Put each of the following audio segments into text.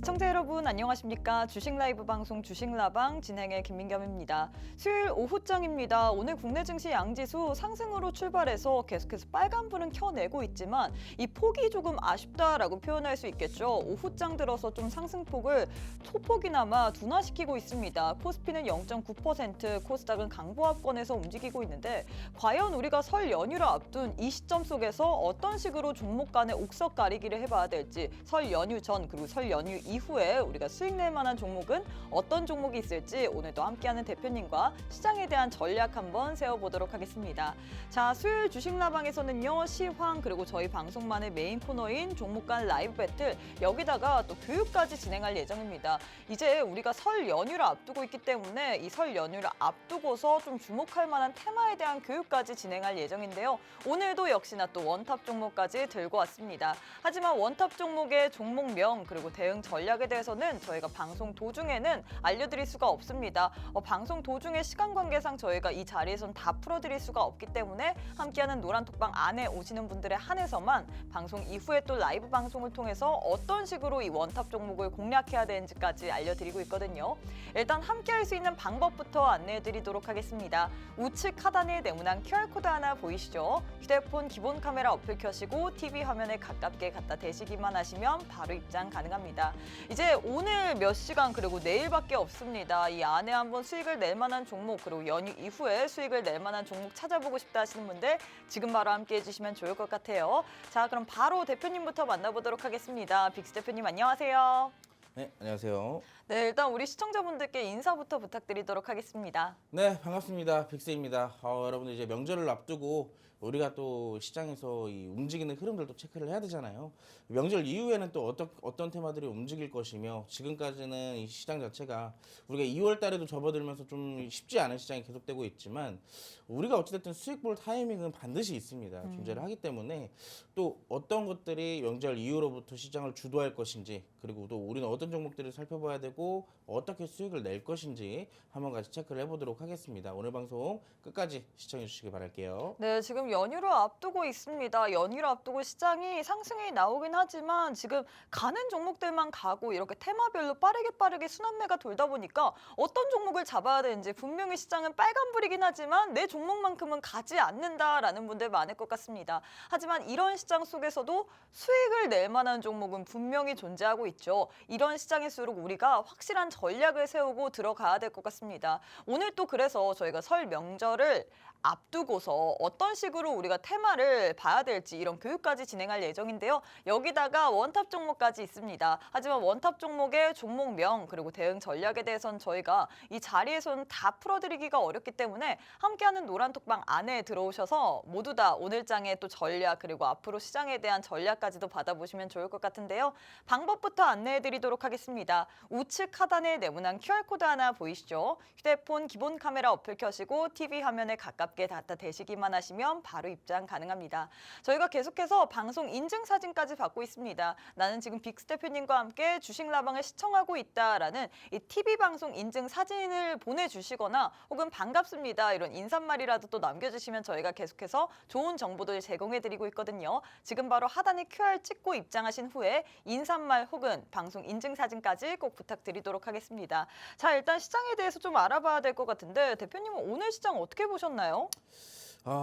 시청자 여러분 안녕하십니까? 주식 라이브 방송 주식라방 진행의 김민겸입니다. 수요일 오후장입니다. 오늘 국내 증시 양지수 상승으로 출발해서 계속해서 빨간불은 켜내고 있지만 이 폭이 조금 아쉽다라고 표현할 수 있겠죠. 오후장 들어서 좀 상승폭을 소폭이나마 둔화시키고 있습니다. 코스피는 0.9%, 코스닥은 강보합권에서 움직이고 있는데 과연 우리가 설 연휴를 앞둔 이 시점 속에서 어떤 식으로 종목 간의 옥석 가리기를 해봐야 될지, 설 연휴 전 그리고 설 연휴 이후에 우리가 수익 낼 만한 종목은 어떤 종목이 있을지 오늘도 함께하는 대표님과 시장에 대한 전략 한번 세워보도록 하겠습니다. 자, 수요일 주식라방에서는요, 시황 그리고 저희 방송만의 메인 코너인 종목 간 라이브 배틀, 여기다가 또 교육까지 진행할 예정입니다. 이제 우리가 설 연휴를 앞두고 있기 때문에 이 설 연휴를 앞두고서 좀 주목할 만한 테마에 대한 교육까지 진행할 예정인데요. 오늘도 역시나 또 원탑 종목까지 들고 왔습니다. 하지만 원탑 종목의 종목명 그리고 대응 전략에 대해서는 저희가 방송 도중에는 알려드릴 수가 없습니다. 방송 도중에 시간 관계상 저희가 이 자리에선 다 풀어드릴 수가 없기 때문에 함께하는 노란톡방 안에 오시는 분들에 한해서만 방송 이후에 또 라이브 방송을 통해서 어떤 식으로 이 원탑 종목을 공략해야 되는지까지 알려드리고 있거든요. 일단 함께할 수 있는 방법부터 안내해드리도록 하겠습니다. 우측 하단에 네모난 QR코드 하나 보이시죠? 휴대폰 기본 카메라 어플 켜시고 TV 화면에 가깝게 갖다 대시기만 하시면 바로 입장 가능합니다. 이제 오늘 몇 시간 그리고 내일밖에 없습니다. 이 안에 한번 수익을 낼 만한 종목 그리고 연휴 이후에 수익을 낼 만한 종목 찾아보고 싶다 하시는 분들 지금 바로 함께 해주시면 좋을 것 같아요. 자, 그럼 바로 대표님부터 만나보도록 하겠습니다. 빅스 대표님 안녕하세요. 네, 안녕하세요. 네, 일단 우리 시청자분들께 인사부터 부탁드리도록 하겠습니다. 네, 반갑습니다. 빅스입니다. 여러분들 이제 명절을 앞두고 우리가 또 시장에서 이 움직이는 흐름들도 체크를 해야 되잖아요. 명절 이후에는 또 어떤 테마들이 움직일 것이며, 지금까지는 이 시장 자체가 우리가 2월 달에도 접어들면서 좀 쉽지 않은 시장이 계속되고 있지만, 우리가 어찌됐든 수익 볼 타이밍은 반드시 있습니다. 존재를 하기 때문에 또 어떤 것들이 명절 이후로부터 시장을 주도할 것인지, 그리고 또 우리는 어떤 종목들을 살펴봐야 되고 어떻게 수익을 낼 것인지 한번 같이 체크를 해보도록 하겠습니다. 오늘 방송 끝까지 시청해 주시기 바랄게요. 네, 지금 연휴를 앞두고 있습니다. 연휴를 앞두고 시장이 상승이 나오긴 하지만 지금 가는 종목들만 가고 이렇게 테마별로 빠르게 순환매가 돌다 보니까 어떤 종목을 잡아야 되는지, 분명히 시장은 빨간불이긴 하지만 내 종목만큼은 가지 않는다라는 분들 많을 것 같습니다. 하지만 이런 시장 속에서도 수익을 낼 만한 종목은 분명히 존재하고 있죠. 이런 시장일수록 우리가 확실한 전략을 세우고 들어가야 될 것 같습니다. 오늘 또 그래서 저희가 설 명절을 앞두고서 어떤 식으로 우리가 테마를 봐야 될지 이런 교육까지 진행할 예정인데요. 여기다가 원탑 종목까지 있습니다. 하지만 원탑 종목의 종목명 그리고 대응 전략에 대해서는 저희가 이 자리에서는 다 풀어드리기가 어렵기 때문에 함께하는 노란톡방 안에 들어오셔서 모두 다 오늘장의 또 전략 그리고 앞으로 시장에 대한 전략까지도 받아보시면 좋을 것 같은데요. 방법부터 안내해드리도록 하겠습니다. 우측 하단에 네모난 QR코드 하나 보이시죠? 휴대폰 기본 카메라 어플 켜시고 TV 화면에 가깝게 갖다 대시기만 하시면 바로 입장 가능합니다. 저희가 계속해서 방송 인증 사진까지 받고 있습니다. 나는 지금 빅스 대표님과 함께 주식라방을 시청하고 있다라는 이 TV 방송 인증 사진을 보내주시거나 혹은 반갑습니다 이런 인사말이라도 또 남겨주시면 저희가 계속해서 좋은 정보들 제공해드리고 있거든요. 지금 바로 하단에 QR 찍고 입장하신 후에 인사말 혹은 방송 인증 사진까지 꼭 부탁드리도록 하겠습니다. 자, 일단 시장에 대해서 좀 알아봐야 될 것 같은데 대표님은 오늘 시장 어떻게 보셨나요?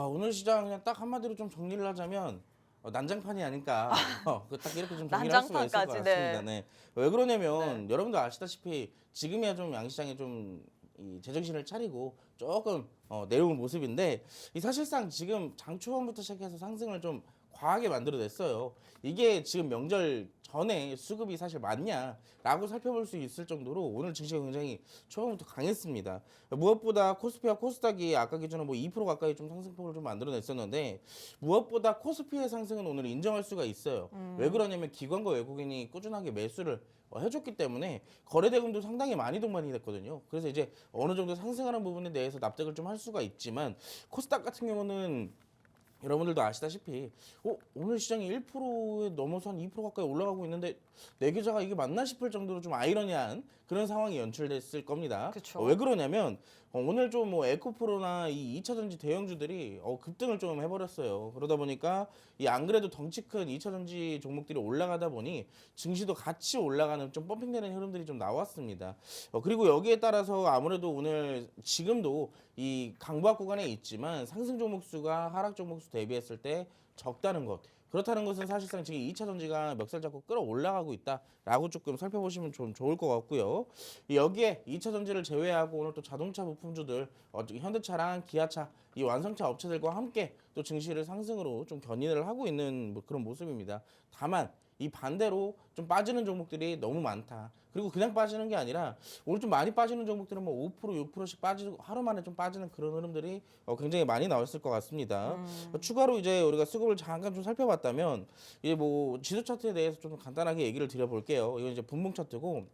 오늘 시장 그냥 딱 한마디로 좀 정리를 하자면 난장판이 아닐까. 딱 이렇게 좀 정리를 할 수가 있을 것 난장판까지, 같습니다. 네. 왜 그러냐면 네. 여러분도 아시다시피 지금이야 좀 양시장에 좀 이 제정신을 차리고 조금 내려온 모습인데, 이 사실상 지금 장 초반부터 시작해서 상승을 좀 과하게 만들어냈어요. 이게 지금 명절 전에 수급이 사실 맞냐라고 살펴볼 수 있을 정도로 오늘 증시가 굉장히 초반부터 강했습니다. 무엇보다 코스피와 코스닥이 아까 기준으로 뭐 2% 가까이 좀 상승폭을 좀 만들어냈었는데, 무엇보다 코스피의 상승은 오늘 인정할 수가 있어요. 왜 그러냐면 기관과 외국인이 꾸준하게 매수를 해줬기 때문에 거래 대금도 상당히 많이 동반이 됐거든요. 그래서 이제 어느 정도 상승하는 부분에 대해서 납득을 좀 할 수가 있지만, 코스닥 같은 경우는 여러분들도 아시다시피 오늘 시장이 1%에 넘어서 한 2% 가까이 올라가고 있는데 내 계좌가 이게 맞나 싶을 정도로 좀 아이러니한 그런 상황이 연출됐을 겁니다. 그쵸. 왜 그러냐면 오늘 좀 뭐 에코프로나 이 2차전지 대형주들이 급등을 좀 해버렸어요. 그러다 보니까 이 안 그래도 덩치 큰 2차전지 종목들이 올라가다 보니 증시도 같이 올라가는 좀 펌핑되는 흐름들이 좀 나왔습니다. 그리고 여기에 따라서 아무래도 오늘 지금도 이 강보합 구간에 있지만 상승 종목 수가 하락 종목 수 대비했을 때 적다는 것. 그렇다는 것은 사실상 지금 2차 전지가 멱살 잡고 끌어올라가고 있다라고 조금 살펴보시면 좀 좋을 것 같고요. 여기에 2차 전지를 제외하고 오늘 또 자동차 부품주들, 현대차랑 기아차, 이 완성차 업체들과 함께 또 증시를 상승으로 좀 견인을 하고 있는 뭐 그런 모습입니다. 다만 이 반대로 좀 빠지는 종목들이 너무 많다. 그리고 그냥 빠지는 게 아니라 오늘 좀 많이 빠지는 종목들은 뭐 5%, 6%씩 빠지고 하루 만에 좀 빠지는 그런 흐름들이 굉장히 많이 나왔을 것 같습니다. 추가로 이제 우리가 수급을 잠깐 좀 살펴봤다면 이제 뭐 지수 차트에 대해서 좀 간단하게 얘기를 드려볼게요. 이건 이제 분봉 차트고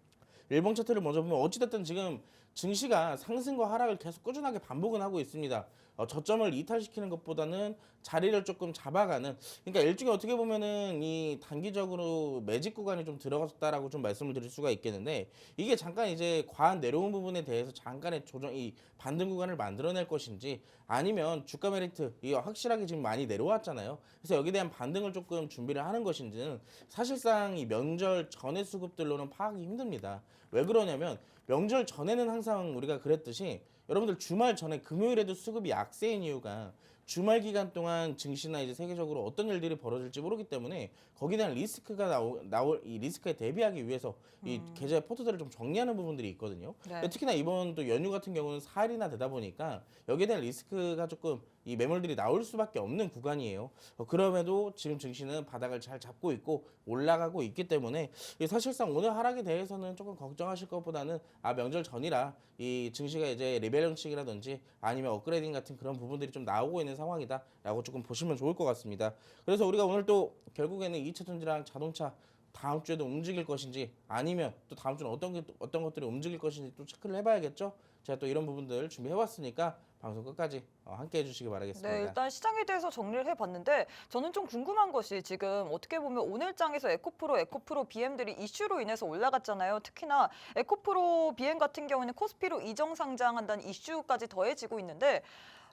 일봉 차트를 먼저 보면 어찌됐든 지금 증시가 상승과 하락을 계속 꾸준하게 반복은 하고 있습니다. 저점을 이탈시키는 것보다는 자리를 조금 잡아가는, 그러니까 일종의 어떻게 보면은 이 단기적으로 매집 구간이 좀 들어갔다라고 좀 말씀을 드릴 수가 있겠는데, 이게 잠깐 이제 과한 내려온 부분에 대해서 잠깐의 조정, 이 반등 구간을 만들어낼 것인지, 아니면 주가 메리트 이게 확실하게 지금 많이 내려왔잖아요. 그래서 여기에 대한 반등을 조금 준비를 하는 것인지는 사실상 이 명절 전의 수급들로는 파악이 힘듭니다. 왜 그러냐면 명절 전에는 항상 우리가 그랬듯이 여러분들 주말 전에 금요일에도 수급이 약세인 이유가 주말 기간 동안 증시나 이제 세계적으로 어떤 일들이 벌어질지 모르기 때문에 거기에 대한 리스크가 나올 이 리스크에 대비하기 위해서 이 계좌의 포트들을 좀 정리하는 부분들이 있거든요. 네. 특히나 이번 또 연휴 같은 경우는 4일이나 되다 보니까 여기에 대한 리스크가 조금 이 매물들이 나올 수밖에 없는 구간이에요. 그럼에도 지금 증시는 바닥을 잘 잡고 있고 올라가고 있기 때문에 사실상 오늘 하락에 대해서는 조금 걱정하실 것보다는 명절 전이라 이 증시가 이제 리밸런싱이라든지 아니면 업그레이딩 같은 그런 부분들이 좀 나오고 있는 상황이다라고 조금 보시면 좋을 것 같습니다. 그래서 우리가 오늘 또 결국에는 2차 전지랑 자동차 다음 주에도 움직일 것인지 아니면 또 다음 주는 어떤 것들이 움직일 것인지 또 체크를 해봐야겠죠. 제가 또 이런 부분들 준비해왔으니까 방송 끝까지 함께 해주시기 바라겠습니다. 네, 일단 시장에 대해서 정리를 해봤는데 저는 좀 궁금한 것이 지금 어떻게 보면 오늘장에서 에코프로 BM들이 이슈로 인해서 올라갔잖아요. 특히나 에코프로 BM 같은 경우는 코스피로 이정 상장한다는 이슈까지 더해지고 있는데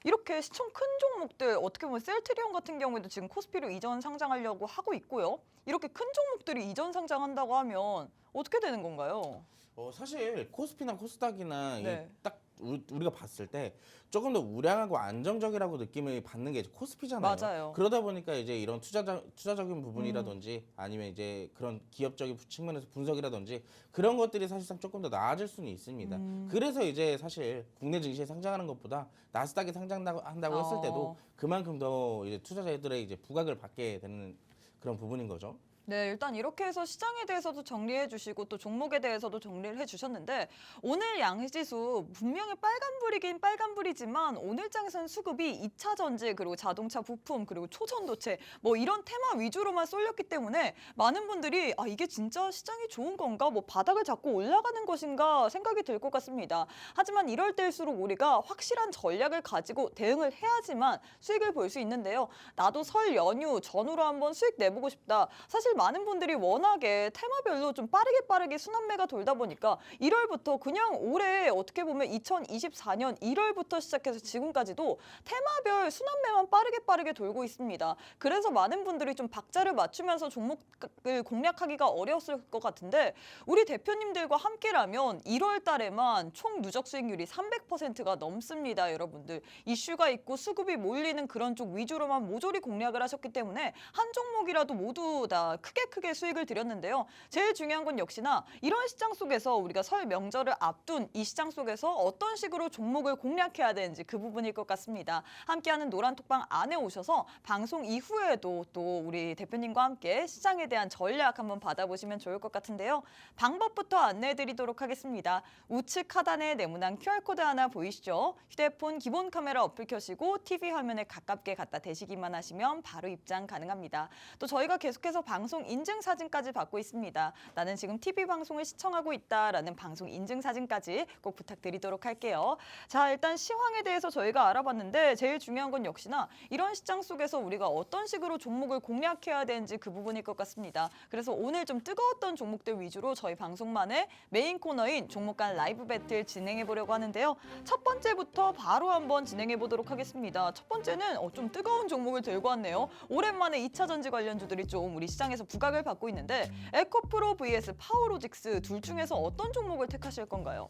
이렇게 시총 큰 종목들 어떻게 보면 셀트리온 같은 경우에도 지금 코스피로 이전 상장하려고 하고 있고요. 이렇게 큰 종목들이 이전 상장한다고 하면 어떻게 되는 건가요? 사실 코스피나 코스닥이나 네. 딱 우리가 봤을 때 조금 더 우량하고 안정적이라고 느낌을 받는 게 이제 코스피잖아요. 맞아요. 그러다 보니까 이제 이런 투자적인 부분이라든지 아니면 이제 그런 기업적인 측면에서 분석이라든지 그런 것들이 사실상 조금 더 나아질 수는 있습니다. 그래서 이제 사실 국내 증시에 상장하는 것보다 나스닥에 상장한다고 했을 때도 그만큼 더 이제 투자자들의 이제 부각을 받게 되는 그런 부분인 거죠. 네, 일단 이렇게 해서 시장에 대해서도 정리해 주시고 또 종목에 대해서도 정리를 해 주셨는데 오늘 양지수 분명히 빨간불이긴 빨간불이지만 오늘장에서는 수급이 2차 전지 그리고 자동차 부품 그리고 초전도체 뭐 이런 테마 위주로만 쏠렸기 때문에 많은 분들이 이게 진짜 시장이 좋은 건가 뭐 바닥을 잡고 올라가는 것인가 생각이 들 것 같습니다. 하지만 이럴 때일수록 우리가 확실한 전략을 가지고 대응을 해야지만 수익을 볼 수 있는데요. 나도 설 연휴 전후로 한번 수익 내보고 싶다. 사실 많은 분들이 워낙에 테마별로 좀 빠르게 순환매가 돌다 보니까 1월부터 그냥 올해 어떻게 보면 2024년 1월부터 시작해서 지금까지도 테마별 순환매만 빠르게 돌고 있습니다. 그래서 많은 분들이 좀 박자를 맞추면서 종목을 공략하기가 어려웠을 것 같은데 우리 대표님들과 함께라면 1월 달에만 총 누적 수익률이 300%가 넘습니다, 여러분들. 이슈가 있고 수급이 몰리는 그런 쪽 위주로만 모조리 공략을 하셨기 때문에 한 종목이라도 모두 다 크게 수익을 드렸는데요. 제일 중요한 건 역시나 이런 시장 속에서 우리가 설 명절을 앞둔 이 시장 속에서 어떤 식으로 종목을 공략해야 되는지 그 부분일 것 같습니다. 함께하는 노란톡방 안에 오셔서 방송 이후에도 또 우리 대표님과 함께 시장에 대한 전략 한번 받아보시면 좋을 것 같은데요. 방법부터 안내해드리도록 하겠습니다. 우측 하단에 네모난 QR코드 하나 보이시죠? 휴대폰 기본 카메라 어플 켜시고 TV 화면에 가깝게 갖다 대시기만 하시면 바로 입장 가능합니다. 또 저희가 계속해서 방송 방송 인증 사진까지 받고 있습니다. 나는 지금 TV 방송을 시청하고 있다라는 방송 인증 사진까지 꼭 부탁드리도록 할게요. 자, 일단 시황에 대해서 저희가 알아봤는데 제일 중요한 건 역시나 이런 시장 속에서 우리가 어떤 식으로 종목을 공략해야 되는지 그 부분일 것 같습니다. 그래서 오늘 좀 뜨거웠던 종목들 위주로 저희 방송만의 메인 코너인 종목 간 라이브 배틀 진행해 보려고 하는데요. 첫 번째부터 바로 한번 진행해 보도록 하겠습니다. 첫 번째는 좀 뜨거운 종목을 들고 왔네요. 오랜만에 2차 전지 관련주들이 좀 우리 시장에서 부각을 받고 있는데 에코프로 vs 파워로직스 둘 중에서 어떤 종목을 택하실 건가요?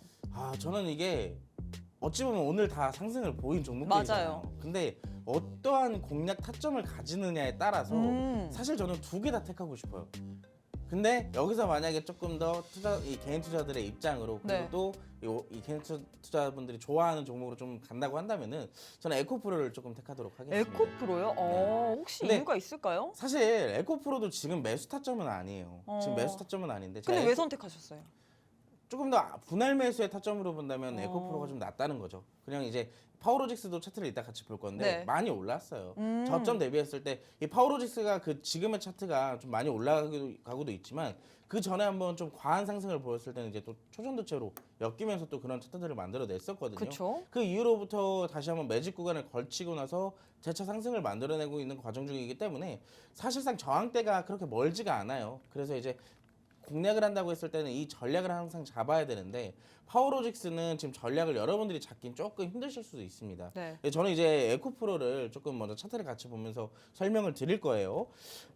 저는 이게 어찌 보면 오늘 다 상승을 보인 종목들이잖아요. 맞아요. 근데 어떠한 공략 타점을 가지느냐에 따라서 음. 사실 저는 두 개 다 택하고 싶어요. 근데 여기서 만약에 조금 더 이 개인 투자들의 입장으로 네. 그리고 또 이 개인 투자분들이 좋아하는 종목으로 좀 간다고 한다면은 저는 에코프로를 조금 택하도록 하겠습니다. 에코프로요? 혹시 근데 이유가 있을까요? 사실 에코프로도 지금 매수 타점은 아니에요. 지금 매수 타점은 아닌데 제가 근데 왜 선택하셨어요? 조금 더 분할 매수의 타점으로 본다면 어. 에코프로가 좀 낫다는 거죠. 그냥 이제 파워로직스도 차트를 이따 같이 볼 건데 네. 많이 올랐어요. 음. 저점 대비했을 때 이 파워로직스가 그 지금의 차트가 좀 많이 올라가고도 있지만 그 전에 한번 좀 과한 상승을 보였을 때는 이제 또 초전도체로 엮이면서 또 그런 차트들을 만들어냈었거든요. 그쵸? 그 이후로부터 다시 한번 매직 구간을 걸치고 나서 재차 상승을 만들어내고 있는 과정 중이기 때문에 사실상 저항대가 그렇게 멀지가 않아요. 그래서 이제 공략을 한다고 했을 때는 이 전략을 항상 잡아야 되는데 파워로직스는 지금 전략을 여러분들이 잡긴 조금 힘드실 수도 있습니다. 네. 저는 이제 에코프로를 조금 먼저 차트를 같이 보면서 설명을 드릴 거예요.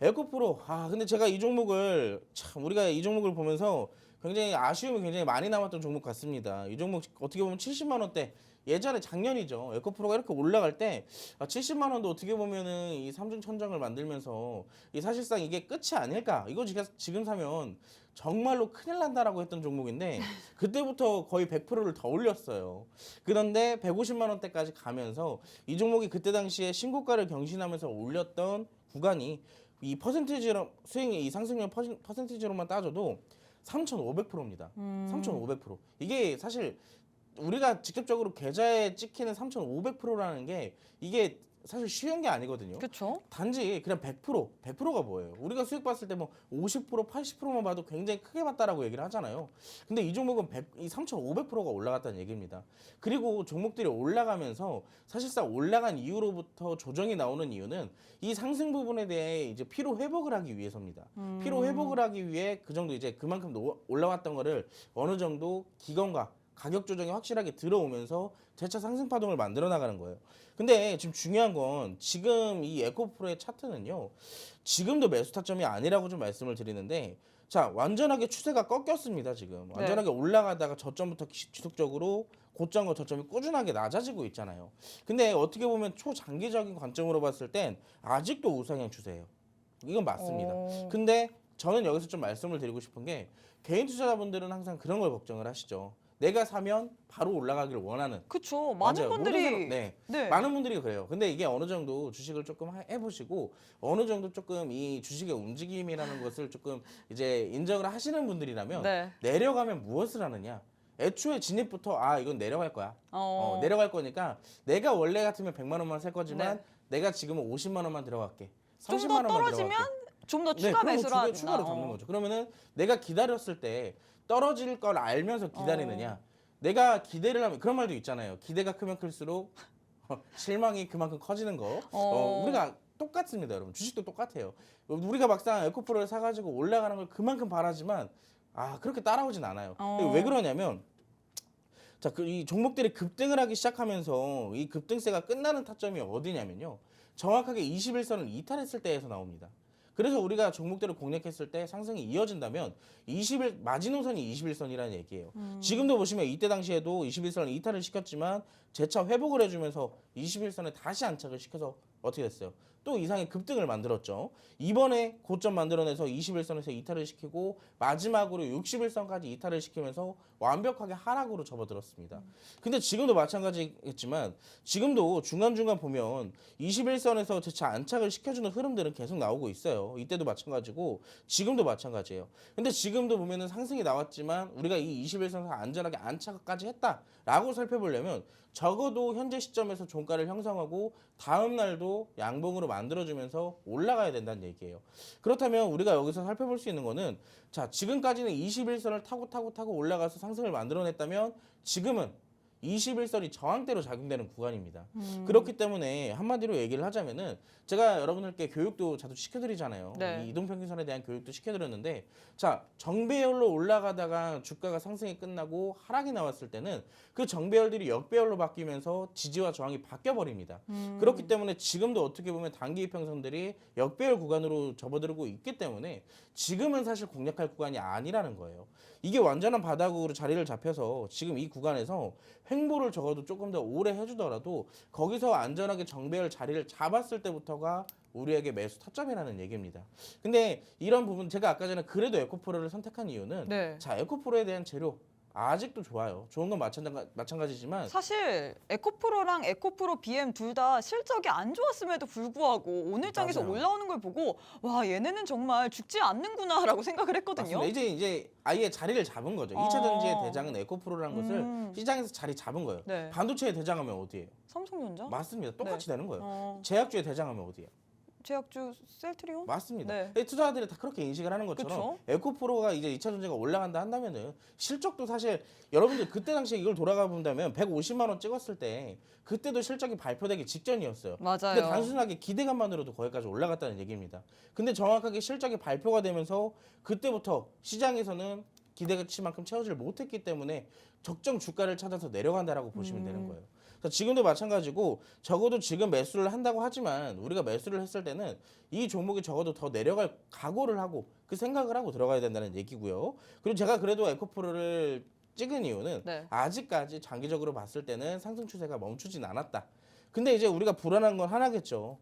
에코프로, 근데 제가 이 종목을 우리가 이 종목을 보면서 굉장히 아쉬움이 굉장히 많이 남았던 종목 같습니다. 이 종목 어떻게 보면 70만 원대 예전에 작년이죠. 에코프로가 이렇게 올라갈 때 70만 원도 어떻게 보면은 이 삼중 천정을 만들면서 이 사실상 이게 끝이 아닐까. 이거 지금 사면 정말로 큰일 난다라고 했던 종목인데 그때부터 거의 100%를 더 올렸어요. 그런데 150만 원대까지 가면서 이 종목이 그때 당시에 신고가를 경신하면서 올렸던 구간이 이 퍼센티지로 수익이 이 상승률 퍼센티지로만 따져도 3,500%입니다. 3,500%. 이게 사실 우리가 직접적으로 계좌에 찍히는 3,500%라는 게 이게 사실 쉬운 게 아니거든요. 그쵸? 단지 그냥 100%가 뭐예요? 우리가 수익 봤을 때 뭐 50%, 80%만 봐도 굉장히 크게 봤다라고 얘기를 하잖아요. 근데 이 종목은 이 3,500%가 올라갔다는 얘기입니다. 그리고 종목들이 올라가면서 사실상 올라간 이후로부터 조정이 나오는 이유는 이 상승 부분에 대해 이제 피로 회복을 하기 위해서입니다. 피로 회복을 하기 위해 그 정도 이제 그만큼 올라왔던 거를 어느 정도 기관과 가격 조정이 확실하게 들어오면서 재차 상승 파동을 만들어 나가는 거예요. 근데 지금 중요한 건 지금 이 에코프로의 차트는요. 지금도 매수 타점이 아니라고 좀 말씀을 드리는데 자, 완전하게 추세가 꺾였습니다, 지금. 완전하게 올라가다가 저점부터 지속적으로 고점과 저점이 꾸준하게 낮아지고 있잖아요. 근데 어떻게 보면 초장기적인 관점으로 봤을 땐 아직도 우상향 추세예요. 이건 맞습니다. 근데 저는 여기서 좀 말씀을 드리고 싶은 게 개인 투자자분들은 항상 그런 걸 걱정을 하시죠. 내가 사면 바로 올라가기를 원하는. 그쵸. 많은 맞아요. 분들이 네. 네. 많은 분들이 그래요. 근데 이게 어느 정도 주식을 조금 해보시고 어느 정도 조금 이 주식의 움직임이라는 것을 조금 이제 인정을 하시는 분들이라면 네. 내려가면 무엇을 하느냐? 애초에 진입부터 이건 내려갈 거야. 내려갈 거니까 내가 원래 같으면 100만 원만 살 거지만 네. 내가 지금은 50만 원만 들어갈게. 좀 30만 더 원만 떨어지면 들어갈게. 좀 더 네, 추가 그러면 매수를 한다. 추가로 잡는 거죠. 그러면은 내가 기다렸을 때 떨어질 걸 알면서 기다리느냐. 내가 기대를 하면 그런 말도 있잖아요. 기대가 크면 클수록 실망이 그만큼 커지는 거. 우리가 똑같습니다, 여러분. 주식도 똑같아요. 우리가 막상 에코프로를 사가지고 올라가는 걸 그만큼 바라지만 그렇게 따라오진 않아요. 왜 그러냐면 자, 이 종목들이 급등을 하기 시작하면서 이 급등세가 끝나는 타점이 어디냐면요. 정확하게 21선을 이탈했을 때에서 나옵니다. 그래서 우리가 종목들을 공략했을 때 상승이 이어진다면 마지노선이 21선이라는 얘기예요. 지금도 보시면 이때 당시에도 21선을 이탈을 시켰지만 재차 회복을 해주면서 21선에 다시 안착을 시켜서 어떻게 됐어요? 또 이상의 급등을 만들었죠. 이번에 고점 만들어내서 21선에서 이탈을 시키고 마지막으로 61선까지 이탈을 시키면서 완벽하게 하락으로 접어들었습니다. 근데 지금도 마찬가지겠지만 지금도 중간중간 보면 21선에서 재차 안착을 시켜주는 흐름들은 계속 나오고 있어요. 이때도 마찬가지고 지금도 마찬가지예요. 근데 지금도 보면은 상승이 나왔지만 우리가 이 21선에서 안전하게 안착까지 했다라고 살펴보려면 적어도 현재 시점에서 종가를 형성하고 다음 날도 양봉으로 만들어주면서 올라가야 된다는 얘기예요. 그렇다면 우리가 여기서 살펴볼 수 있는 거는 자, 지금까지는 21선을 타고 올라가서 상승을 만들어냈다면 지금은 21선이 저항대로 작용되는 구간입니다. 그렇기 때문에 한마디로 얘기를 하자면은 제가 여러분들께 교육도 자주 시켜드리잖아요. 네. 이 이동평균선에 대한 교육도 시켜드렸는데 자, 정배열로 올라가다가 주가가 상승이 끝나고 하락이 나왔을 때는 그 정배열들이 역배열로 바뀌면서 지지와 저항이 바뀌어버립니다. 그렇기 때문에 지금도 어떻게 보면 단기 이평선들이 역배열 구간으로 접어들고 있기 때문에 지금은 사실 공략할 구간이 아니라는 거예요. 이게 완전한 바닥으로 자리를 잡혀서 지금 이 구간에서 횡보를 적어도 조금 더 오래 해주더라도 거기서 안전하게 정배열 자리를 잡았을 때부터가 우리에게 매수 타점이라는 얘기입니다. 근데 이런 부분 제가 아까 전에 그래도 에코프로를 선택한 이유는 네. 자, 에코프로에 대한 재료 아직도 좋아요. 좋은 건 마찬가지지만 사실 에코프로랑 에코프로 BM 둘 다 실적이 안 좋았음에도 불구하고 오늘 장에서 맞아요. 올라오는 걸 보고 와 얘네는 정말 죽지 않는구나라고 생각을 했거든요. 맞습니다. 이제 아예 자리를 잡은 거죠. 어. 2차 전지의 대장은 에코프로라는 것을 음. 시장에서 자리 잡은 거예요. 네. 반도체의 대장하면 어디예요? 삼성전자? 맞습니다. 똑같이 되는 거예요. 어, 제약주의 대장하면 어디예요? 제약주 셀트리온? 맞습니다. 네. 투자자들이 다 그렇게 인식을 하는 것처럼 그쵸? 에코프로가 이제 2차 전지가 올라간다 한다면은 실적도 사실 여러분들 그때 당시에 이걸 돌아가 본다면 150만 원 찍었을 때 그때도 실적이 발표되기 직전이었어요. 맞아요. 근데 단순하게 기대감만으로도 거기까지 올라갔다는 얘기입니다. 근데 정확하게 실적이 발표가 되면서 그때부터 시장에서는 기대치만큼 채워질 못했기 때문에 적정 주가를 찾아서 내려간다라고 보시면 되는 거예요. 그래서 지금도 마찬가지고 적어도 지금 매수를 한다고 하지만 우리가 매수를 했을 때는 이 종목이 적어도 더 내려갈 각오를 하고 그 생각을 하고 들어가야 된다는 얘기고요. 그리고 제가 그래도 에코프로를 찍은 이유는 네. 아직까지 장기적으로 봤을 때는 상승 추세가 멈추진 않았다. 근데 이제 우리가 불안한 건 하나겠죠.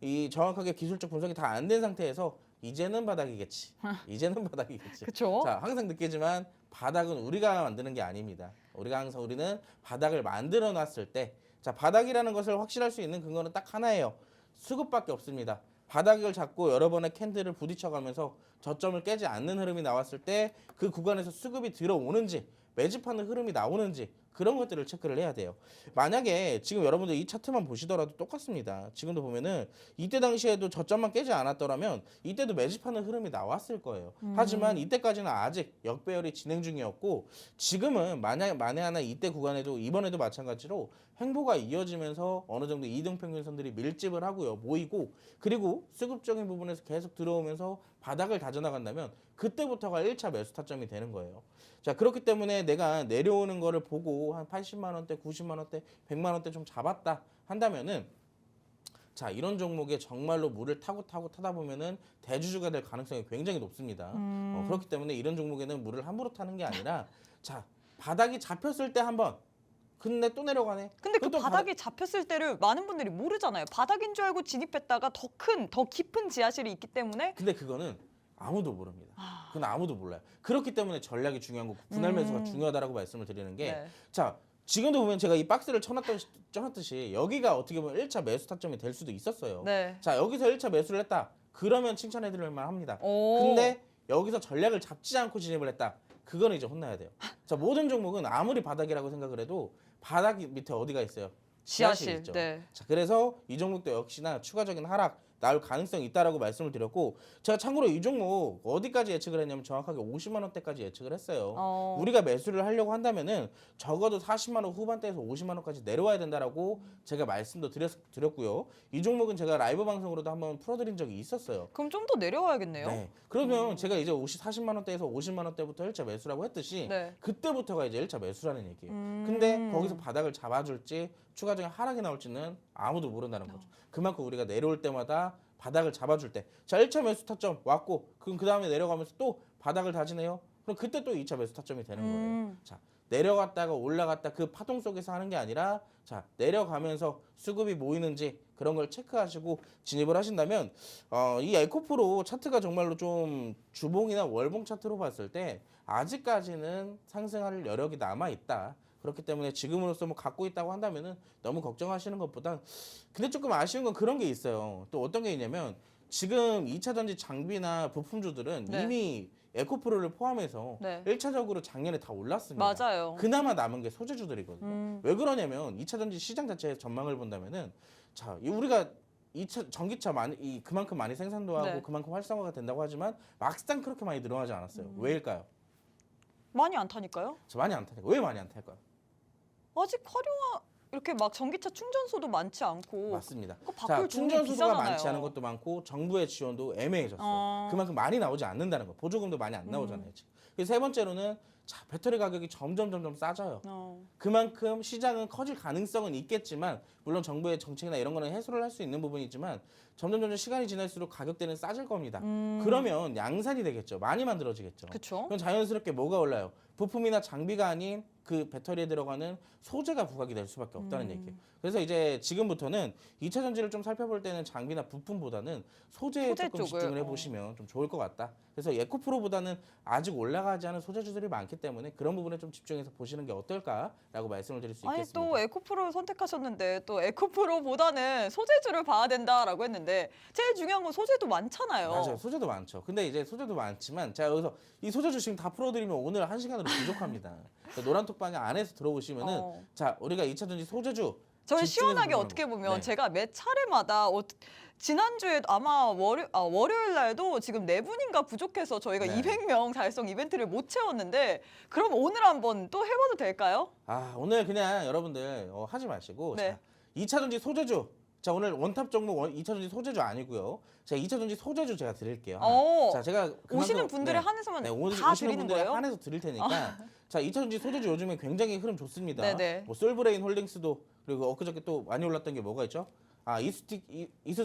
이 정확하게 기술적 분석이 다 안 된 상태에서 이제는 바닥이겠지. 이제는 바닥이겠지. 그쵸? 자, 항상 느끼지만 바닥은 우리가 만드는 게 아닙니다. 우리는 바닥을 만들어 놨을 때, 자, 바닥이라는 것을 확실할 수 있는 근거는 딱 하나예요. 수급밖에 없습니다. 바닥을 잡고 여러 번의 캔들을 부딪혀가면서 저점을 깨지 않는 흐름이 나왔을 때 그 구간에서 수급이 들어오는지 매집하는 흐름이 나오는지 그런 것들을 체크를 해야 돼요. 만약에 지금 여러분들 이 차트만 보시더라도 똑같습니다. 지금도 보면은 이때 당시에도 저점만 깨지 않았더라면 이때도 매집하는 흐름이 나왔을 거예요. 하지만 이때까지는 아직 역배열이 진행 중이었고 지금은 만에 하나 이때 구간에도 이번에도 마찬가지로 횡보가 이어지면서 어느 정도 이등평균선들이 밀집을 하고요. 모이고 그리고 수급적인 부분에서 계속 들어오면서 바닥을 다져나간다면 그때부터가 1차 매수 타점이 되는 거예요. 자, 그렇기 때문에 내가 내려오는 거를 보고 한 80만 원대, 90만 원대, 100만 원대 좀 잡았다 한다면은 자, 이런 종목에 정말로 물을 타다 보면은 대주주가 될 가능성이 굉장히 높습니다. 그렇기 때문에 이런 종목에는 물을 함부로 타는 게 아니라 자, 바닥이 잡혔을 때 한번 근데 또 내려가네. 근데 그 그것도 바닥이 잡혔을 때를 많은 분들이 모르잖아요. 바닥인 줄 알고 진입했다가 더 깊은 지하실이 있기 때문에 근데 그거는 아무도 모릅니다. 그건 아무도 몰라요. 그렇기 때문에 전략이 중요한 거, 분할 매수가 중요하다라고 말씀을 드리는 게, 네. 자, 지금도 보면 제가 이 박스를 쳐놨듯이 여기가 어떻게 보면 1차 매수 타점이 될 수도 있었어요. 네. 자, 여기서 1차 매수를 했다. 그러면 칭찬해드릴 만합니다. 오. 근데 여기서 전략을 잡지 않고 진입을 했다. 그거는 이제 혼나야 돼요. 자, 모든 종목은 아무리 바닥이라고 생각을 해도 바닥 밑에 어디가 있어요? 지하실 있죠. 네. 자, 그래서 이 종목도 역시나 추가적인 하락 나올 가능성이 있다라고 말씀을 드렸고 제가 참고로 이 종목 어디까지 예측을 했냐면 정확하게 50만 원대까지 예측을 했어요. 우리가 매수를 하려고 한다면은 적어도 40만 원 후반대에서 50만 원까지 내려와야 된다라고 제가 말씀도 드렸고요. 이 종목은 제가 라이브 방송으로도 한번 풀어드린 적이 있었어요. 그럼 좀 더 내려와야겠네요. 네. 그러면 제가 이제 40만 원대에서 50만 원대부터 1차 매수라고 했듯이 네. 그때부터가 이제 1차 매수라는 얘기예요. 근데 거기서 바닥을 잡아줄지 추가적인 하락이 나올지는 아무도 모른다는 거죠. 그만큼 우리가 내려올 때마다 바닥을 잡아줄 때 자, 1차 매수 타점 왔고 그럼 그 다음에 내려가면서 또 바닥을 다지네요. 그럼 그때 또 2차 매수 타점이 되는 거예요. 자, 내려갔다가 올라갔다 그 파동 속에서 하는 게 아니라 자, 내려가면서 수급이 모이는지 그런 걸 체크하시고 진입을 하신다면 이 에코프로 차트가 정말로 좀 주봉이나 월봉 차트로 봤을 때 아직까지는 상승할 여력이 남아 있다. 그렇기 때문에 지금으로서 뭐 갖고 있다고 한다면은 너무 걱정하시는 것보단 근데 조금 아쉬운 건 그런 게 있어요. 또 어떤 게 있냐면 지금 2차 전지 장비나 부품주들은 네. 이미 에코프로를 포함해서 네. 1차적으로 작년에 다 올랐습니다. 맞아요. 그나마 남은 게 소재주들이거든요. 음. 왜 그러냐면 2차 전지 시장 자체의 전망을 본다면은 자, 우리가 2차 전기차 그만큼 많이 생산도 하고 네. 그만큼 활성화가 된다고 하지만 막상 그렇게 많이 늘어나지 않았어요. 왜일까요? 많이 안 타니까요? 저 많이 안 타니까. 왜 많이 안 탈까요? 아직 이렇게 막 전기차 충전소도 많지 않고 맞습니다. 그거 자, 바꿀 돈이 충전소가 비싸잖아요. 많지 않은 것도 많고 정부의 지원도 애매해졌어요. 어. 그만큼 많이 나오지 않는다는 거. 보조금도 많이 안 나오잖아요. 지금. 그래서 세 번째로는 자, 배터리 가격이 점점 싸져요. 그만큼 시장은 커질 가능성은 있겠지만 물론 정부의 정책이나 이런 거는 해소를 할 수 있는 부분이지만 점점 시간이 지날수록 가격대는 싸질 겁니다. 그러면 양산이 되겠죠. 많이 만들어지겠죠. 그렇죠. 그럼 자연스럽게 뭐가 올라요? 부품이나 장비가 아닌 그 배터리에 들어가는 소재가 부각이 될 수밖에 없다는 얘기예요. 그래서 이제 지금부터는 2차 전지를 좀 살펴볼 때는 장비나 부품보다는 소재에 소재 조금 쪽을, 집중을 해보시면 좀 좋을 것 같다. 그래서 에코프로보다는 아직 올라가지 않은 소재주들이 많기 때문에 그런 부분에 좀 집중해서 보시는 게 어떨까라고 말씀을 드릴 수 아니 있겠습니다. 또 에코프로를 선택하셨는데 또 에코프로보다는 소재주를 봐야 된다라고 했는데 제일 중요한 건 소재도 많잖아요. 맞아요. 소재도 많죠. 근데 이제 소재도 많지만 제가 여기서 이 소재주 지금 다 풀어드리면 오늘 1시간으로 부족합니다. 그러니까 노란톡방에 안에서 들어보시면은 어. 자 우리가 2차 전지 소재주 저는 집중해서 시원하게 보는 어떻게 거. 보면 네. 제가 매 차례마다 지난주에 아마 월요일 날도 지금 4분인가 부족해서 저희가 네. 200명 달성 이벤트를 못 채웠는데 그럼 오늘 한번 또 해봐도 될까요? 아 오늘 그냥 여러분들 하지 마시고 네. 자 2차 전지 소재주 자 오늘 원탑 종목 2차 전지 소재주 아니고요. 제가 2차 전지 소재주 제가 드릴게요. 하나. 어. 자 제가 오시는 분들에 한해서만 다 오시는 드리는 분들에 거예요? 한해서 드릴 테니까 자 2차 전지 소재주 요즘에 굉장히 흐름 좋습니다. 네네. 뭐 솔브레인 홀딩스도 그리고 엊그저께 또 많이 올랐던 게 뭐가 있죠? 아 이스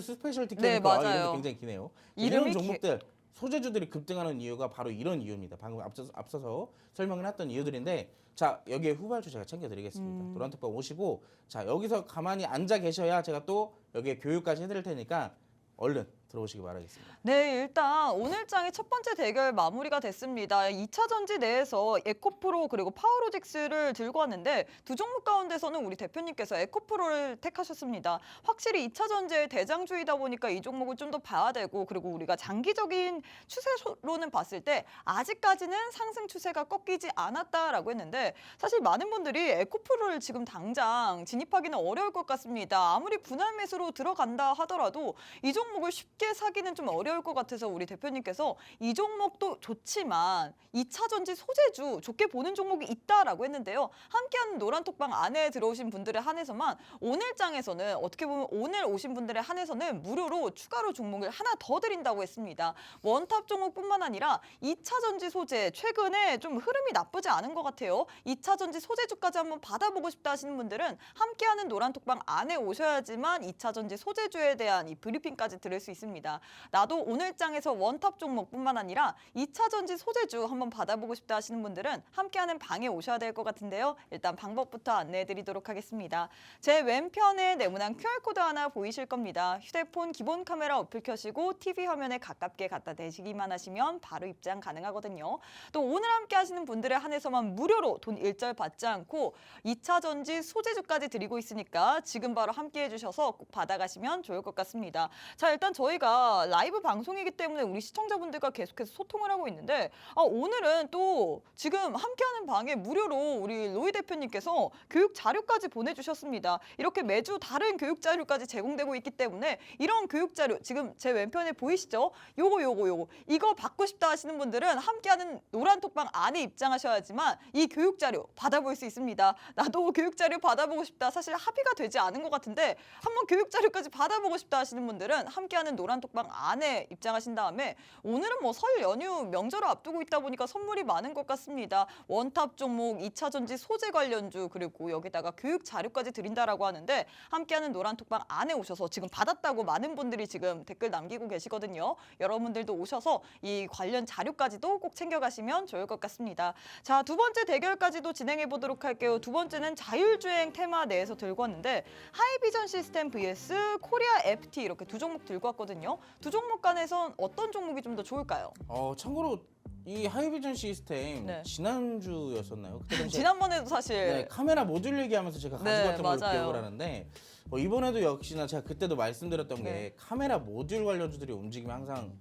스페셜티 네, 케미컬 맞아요. 이름도 굉장히 기네요. 이름이 이런 종목들 소재주들이 급등하는 이유가 바로 이런 이유입니다. 방금 앞서서 설명을 했던 이유들인데 자 여기에 후발주 제가 챙겨드리겠습니다. 노란톡방 오시고 자 여기서 가만히 앉아 계셔야 제가 또 여기에 교육까지 해드릴 테니까 얼른 들어오시기 바라겠습니다. 네, 일단 오늘 장의 첫 번째 대결 마무리가 됐습니다. 2차 전지 내에서 에코프로 그리고 파워로직스를 들고 왔는데 두 종목 가운데서는 우리 대표님께서 에코프로를 택하셨습니다. 확실히 2차 전지의 대장주이다 보니까 이 종목을 좀 더 봐야 되고 그리고 우리가 장기적인 추세로는 봤을 때 아직까지는 상승 추세가 꺾이지 않았다라고 했는데 사실 많은 분들이 에코프로를 지금 당장 진입하기는 어려울 것 같습니다. 아무리 분할 매수로 들어간다 하더라도 이 종목을 쉽게 사기는 좀 어려울 것 같아서 우리 대표님께서 이 종목도 좋지만 2차 전지 소재주 좋게 보는 종목이 있다라고 했는데요. 함께하는 노란톡방 안에 들어오신 분들에 한해서만 오늘 장에서는 어떻게 보면 오늘 오신 분들에 한해서는 무료로 추가로 종목을 하나 더 드린다고 했습니다. 원탑 종목뿐만 아니라 2차 전지 소재 최근에 좀 흐름이 나쁘지 않은 것 같아요. 2차 전지 소재주까지 한번 받아보고 싶다 하시는 분들은 함께하는 노란톡방 안에 오셔야지만 2차 전지 소재주에 대한 이 브리핑까지 들을 수 있습니다. 나도 오늘 장에서 원탑 종목뿐만 아니라 2차 전지 소재주 한번 받아보고 싶다 하시는 분들은 함께하는 방에 오셔야 될 것 같은데요. 일단 방법부터 안내해드리도록 하겠습니다. 제 왼편에 네모난 QR코드 하나 보이실 겁니다. 휴대폰 기본 카메라 어플 켜시고 TV 화면에 가깝게 갖다 대시기만 하시면 바로 입장 가능하거든요. 또 오늘 함께 하시는 분들에 한해서만 무료로 돈 일절 받지 않고 2차 전지 소재주까지 드리고 있으니까 지금 바로 함께 해주셔서 꼭 받아가시면 좋을 것 같습니다. 자, 일단 저희가 라이브 방송이기 때문에 우리 시청자분들과 계속해서 소통을 하고 있는데 오늘은 또 지금 함께하는 방에 무료로 우리 로이 대표님께서 교육 자료까지 보내주셨습니다. 이렇게 매주 다른 교육 자료까지 제공되고 있기 때문에 이런 교육 자료 지금 제 왼편에 보이시죠? 요거 이거 받고 싶다 하시는 분들은 함께하는 노란톡방 안에 입장하셔야지만 이 교육 자료 받아볼 수 있습니다. 나도 교육 자료 받아보고 싶다. 사실 합의가 되지 않은 것 같은데 한번 교육 자료까지 받아보고 싶다 하시는 분들은 함께하는 노란톡방 안에 입장하신 다음에 오늘은 뭐 설 연휴 명절을 앞두고 있다 보니까 선물이 많은 것 같습니다. 원탑 종목, 2차 전지 소재 관련주 그리고 여기다가 교육 자료까지 드린다라고 하는데 함께하는 노란톡방 안에 오셔서 지금 받았다고 많은 분들이 지금 댓글 남기고 계시거든요. 여러분들도 오셔서 이 관련 자료까지도 꼭 챙겨가시면 좋을 것 같습니다. 자, 두 번째 대결까지도 진행해 보도록 할게요. 두 번째는 자율주행 테마 내에서 들고 왔는데 하이비전 시스템 vs 코리아 FT 이렇게 두 종목 들고 왔거든요. 두 종목 간에선 어떤 종목이 좀 더 좋을까요? 참고로 이 하이비전 시스템 네. 지난주였었나요? 그때 당시에 지난번에도 사실 네, 카메라 모듈 얘기하면서 제가 가지고 네, 왔던 걸로 맞아요. 기억을 하는데 이번에도 역시나 제가 그때도 말씀드렸던 네. 게 카메라 모듈 관련주들이 움직이면 항상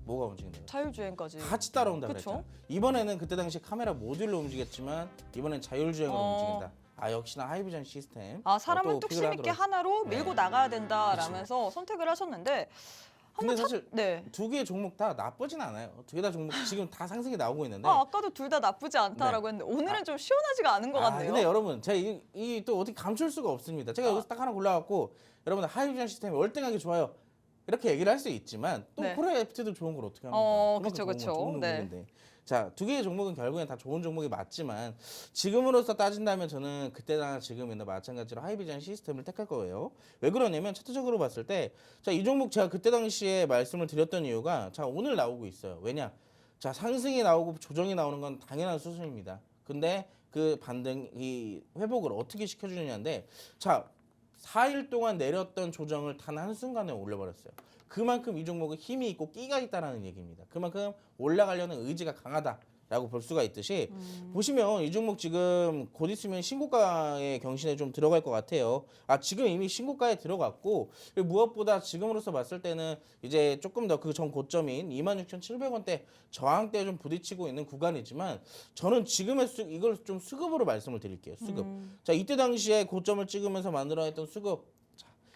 뭐가 움직인다요? 자율주행까지. 같이 따라온다 그쵸? 그랬죠. 이번에는 그때 당시 카메라 모듈로 움직였지만 이번엔 자율주행으로 움직인다. 역시나 하이비전 시스템. 사람을 또 픽을 뚝심 있게 하더라고요. 하나로 밀고 네. 나가야 된다라면서 선택을 하셨는데 근데 사실 네. 두 개의 종목 다 나쁘진 않아요. 두 개 다 종목 지금 다 상승이 나오고 있는데. 아까도 둘 다 나쁘지 않다라고 했는데 오늘은 좀 시원하지가 않은 것 같네요. 근데 여러분 제가 이 또 어떻게 감출 수가 없습니다. 제가 여기서 딱 하나 골라갖고 여러분 하이비전 시스템이 월등하게 좋아요. 이렇게 얘기를 할 수 있지만 또 네. 코리아 FT도 좋은 걸 어떻게 합니까? 그만큼 그쵸, 그쵸. 좋은 네. 종목인데. 자, 두 개의 종목은 결국엔 다 좋은 종목이 맞지만 지금으로서 따진다면 저는 그때나 지금이나 마찬가지로 하이비전 시스템을 택할 거예요. 왜 그러냐면 차트적으로 봤을 때 자, 이 종목 제가 그때 당시에 말씀을 드렸던 이유가 자, 오늘 나오고 있어요. 왜냐? 자, 상승이 나오고 조정이 나오는 건 당연한 수순입니다. 근데 그 반등 이 회복을 어떻게 시켜주느냐인데 자, 4일 동안 내렸던 조정을 단 한순간에 올려버렸어요. 그만큼 이 종목은 힘이 있고 끼가 있다는 얘기입니다. 그만큼 올라가려는 의지가 강하다라고 볼 수가 있듯이 보시면 이 종목 지금 곧 있으면 신고가의 경신에 좀 들어갈 것 같아요. 지금 이미 신고가에 들어갔고 그리고 무엇보다 지금으로서 봤을 때는 이제 조금 더 그 전 고점인 26,700원대 저항대에 좀 부딪히고 있는 구간이지만 저는 지금의 이걸 좀 수급으로 말씀을 드릴게요. 수급. 자, 이때 당시에 고점을 찍으면서 만들어냈던 수급.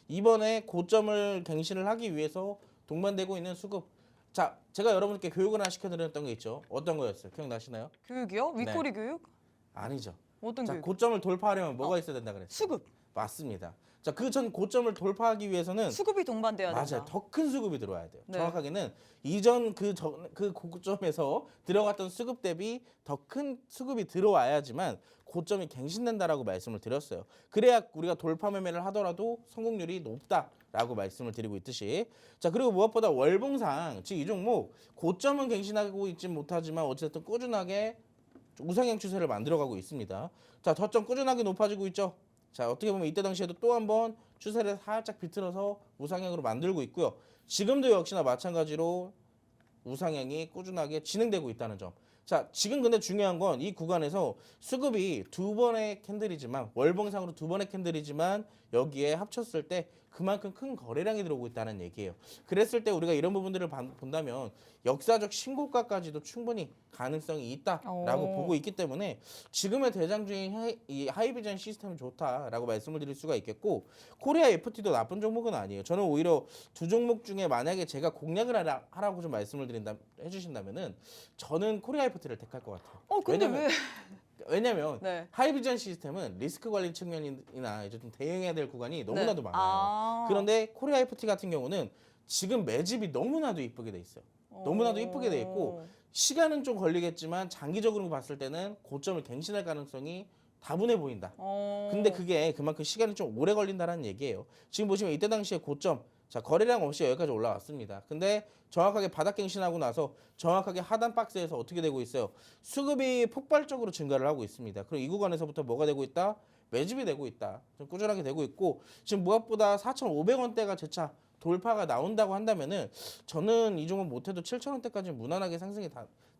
이번에 고점을 갱신을 하기 위해서 동반되고 있는 수급. 자, 제가 여러분께 교육을 하나 시켜드렸던 게 있죠. 어떤 거였어요? 기억나시나요? 교육이요? 윗꼬리 교육? 아니죠. 어떤 자, 교육? 고점을 돌파하려면 뭐가 있어야 된다 그랬어요? 수급. 맞습니다. 자, 그 전 고점을 돌파하기 위해서는 수급이 동반돼야 된다. 맞아요. 더 큰 수급이 들어와야 돼요. 네. 정확하게는 이전 그 고점에서 들어갔던 수급 대비 더 큰 수급이 들어와야지만 고점이 갱신된다라고 말씀을 드렸어요. 그래야 우리가 돌파 매매를 하더라도 성공률이 높다라고 말씀을 드리고 있듯이 자, 그리고 무엇보다 월봉상 지금 이 종목 고점은 갱신하고 있지 못하지만 어쨌든 꾸준하게 우상향 추세를 만들어가고 있습니다. 자, 저점 꾸준하게 높아지고 있죠. 자, 어떻게 보면 이때 당시에도 또 한 번 추세를 살짝 비틀어서 우상향으로 만들고 있고요. 지금도 역시나 마찬가지로 우상향이 꾸준하게 진행되고 있다는 점. 자, 지금 근데 중요한 건 이 구간에서 수급이 두 번의 캔들이지만 월봉상으로 두 번의 캔들이지만 여기에 합쳤을 때 그만큼 큰 거래량이 들어오고 있다는 얘기예요. 그랬을 때 우리가 이런 부분들을 본다면 역사적 신고가까지도 충분히 가능성이 있다라고 보고 있기 때문에 지금의 대장주인 이 하이비전 시스템은 좋다라고 말씀을 드릴 수가 있겠고 코리아 FT도 나쁜 종목은 아니에요. 저는 오히려 두 종목 중에 만약에 제가 공략을 하라고 좀 말씀을 해주신다면은 저는 코리아 FT를 택할 것 같아요. 근데 왜냐면 네. 하이비전 시스템은 리스크 관리 측면이나 이제 좀 대응해야 될 구간이 너무나도 네. 많아요. 그런데 코리아 FT 같은 경우는 지금 매집이 너무나도 이쁘게 돼 있어요. 너무나도 이쁘게 돼 있고 시간은 좀 걸리겠지만 장기적으로 봤을 때는 고점을 갱신할 가능성이 다분해 보인다. 근데 그게 그만큼 시간이 좀 오래 걸린다는 얘기예요. 지금 보시면 이때 당시에 고점 자, 거래량 없이 여기까지 올라왔습니다. 근데 정확하게 바닥 갱신하고 나서 정확하게 하단 박스에서 어떻게 되고 있어요? 수급이 폭발적으로 증가를 하고 있습니다. 그리고 이 구간에서부터 뭐가 되고 있다? 매집이 되고 있다. 좀 꾸준하게 되고 있고 지금 무엇보다 4,500원대가 재차 돌파가 나온다고 한다면은 저는 이 종목 못해도 7,000원대까지 무난하게 상승이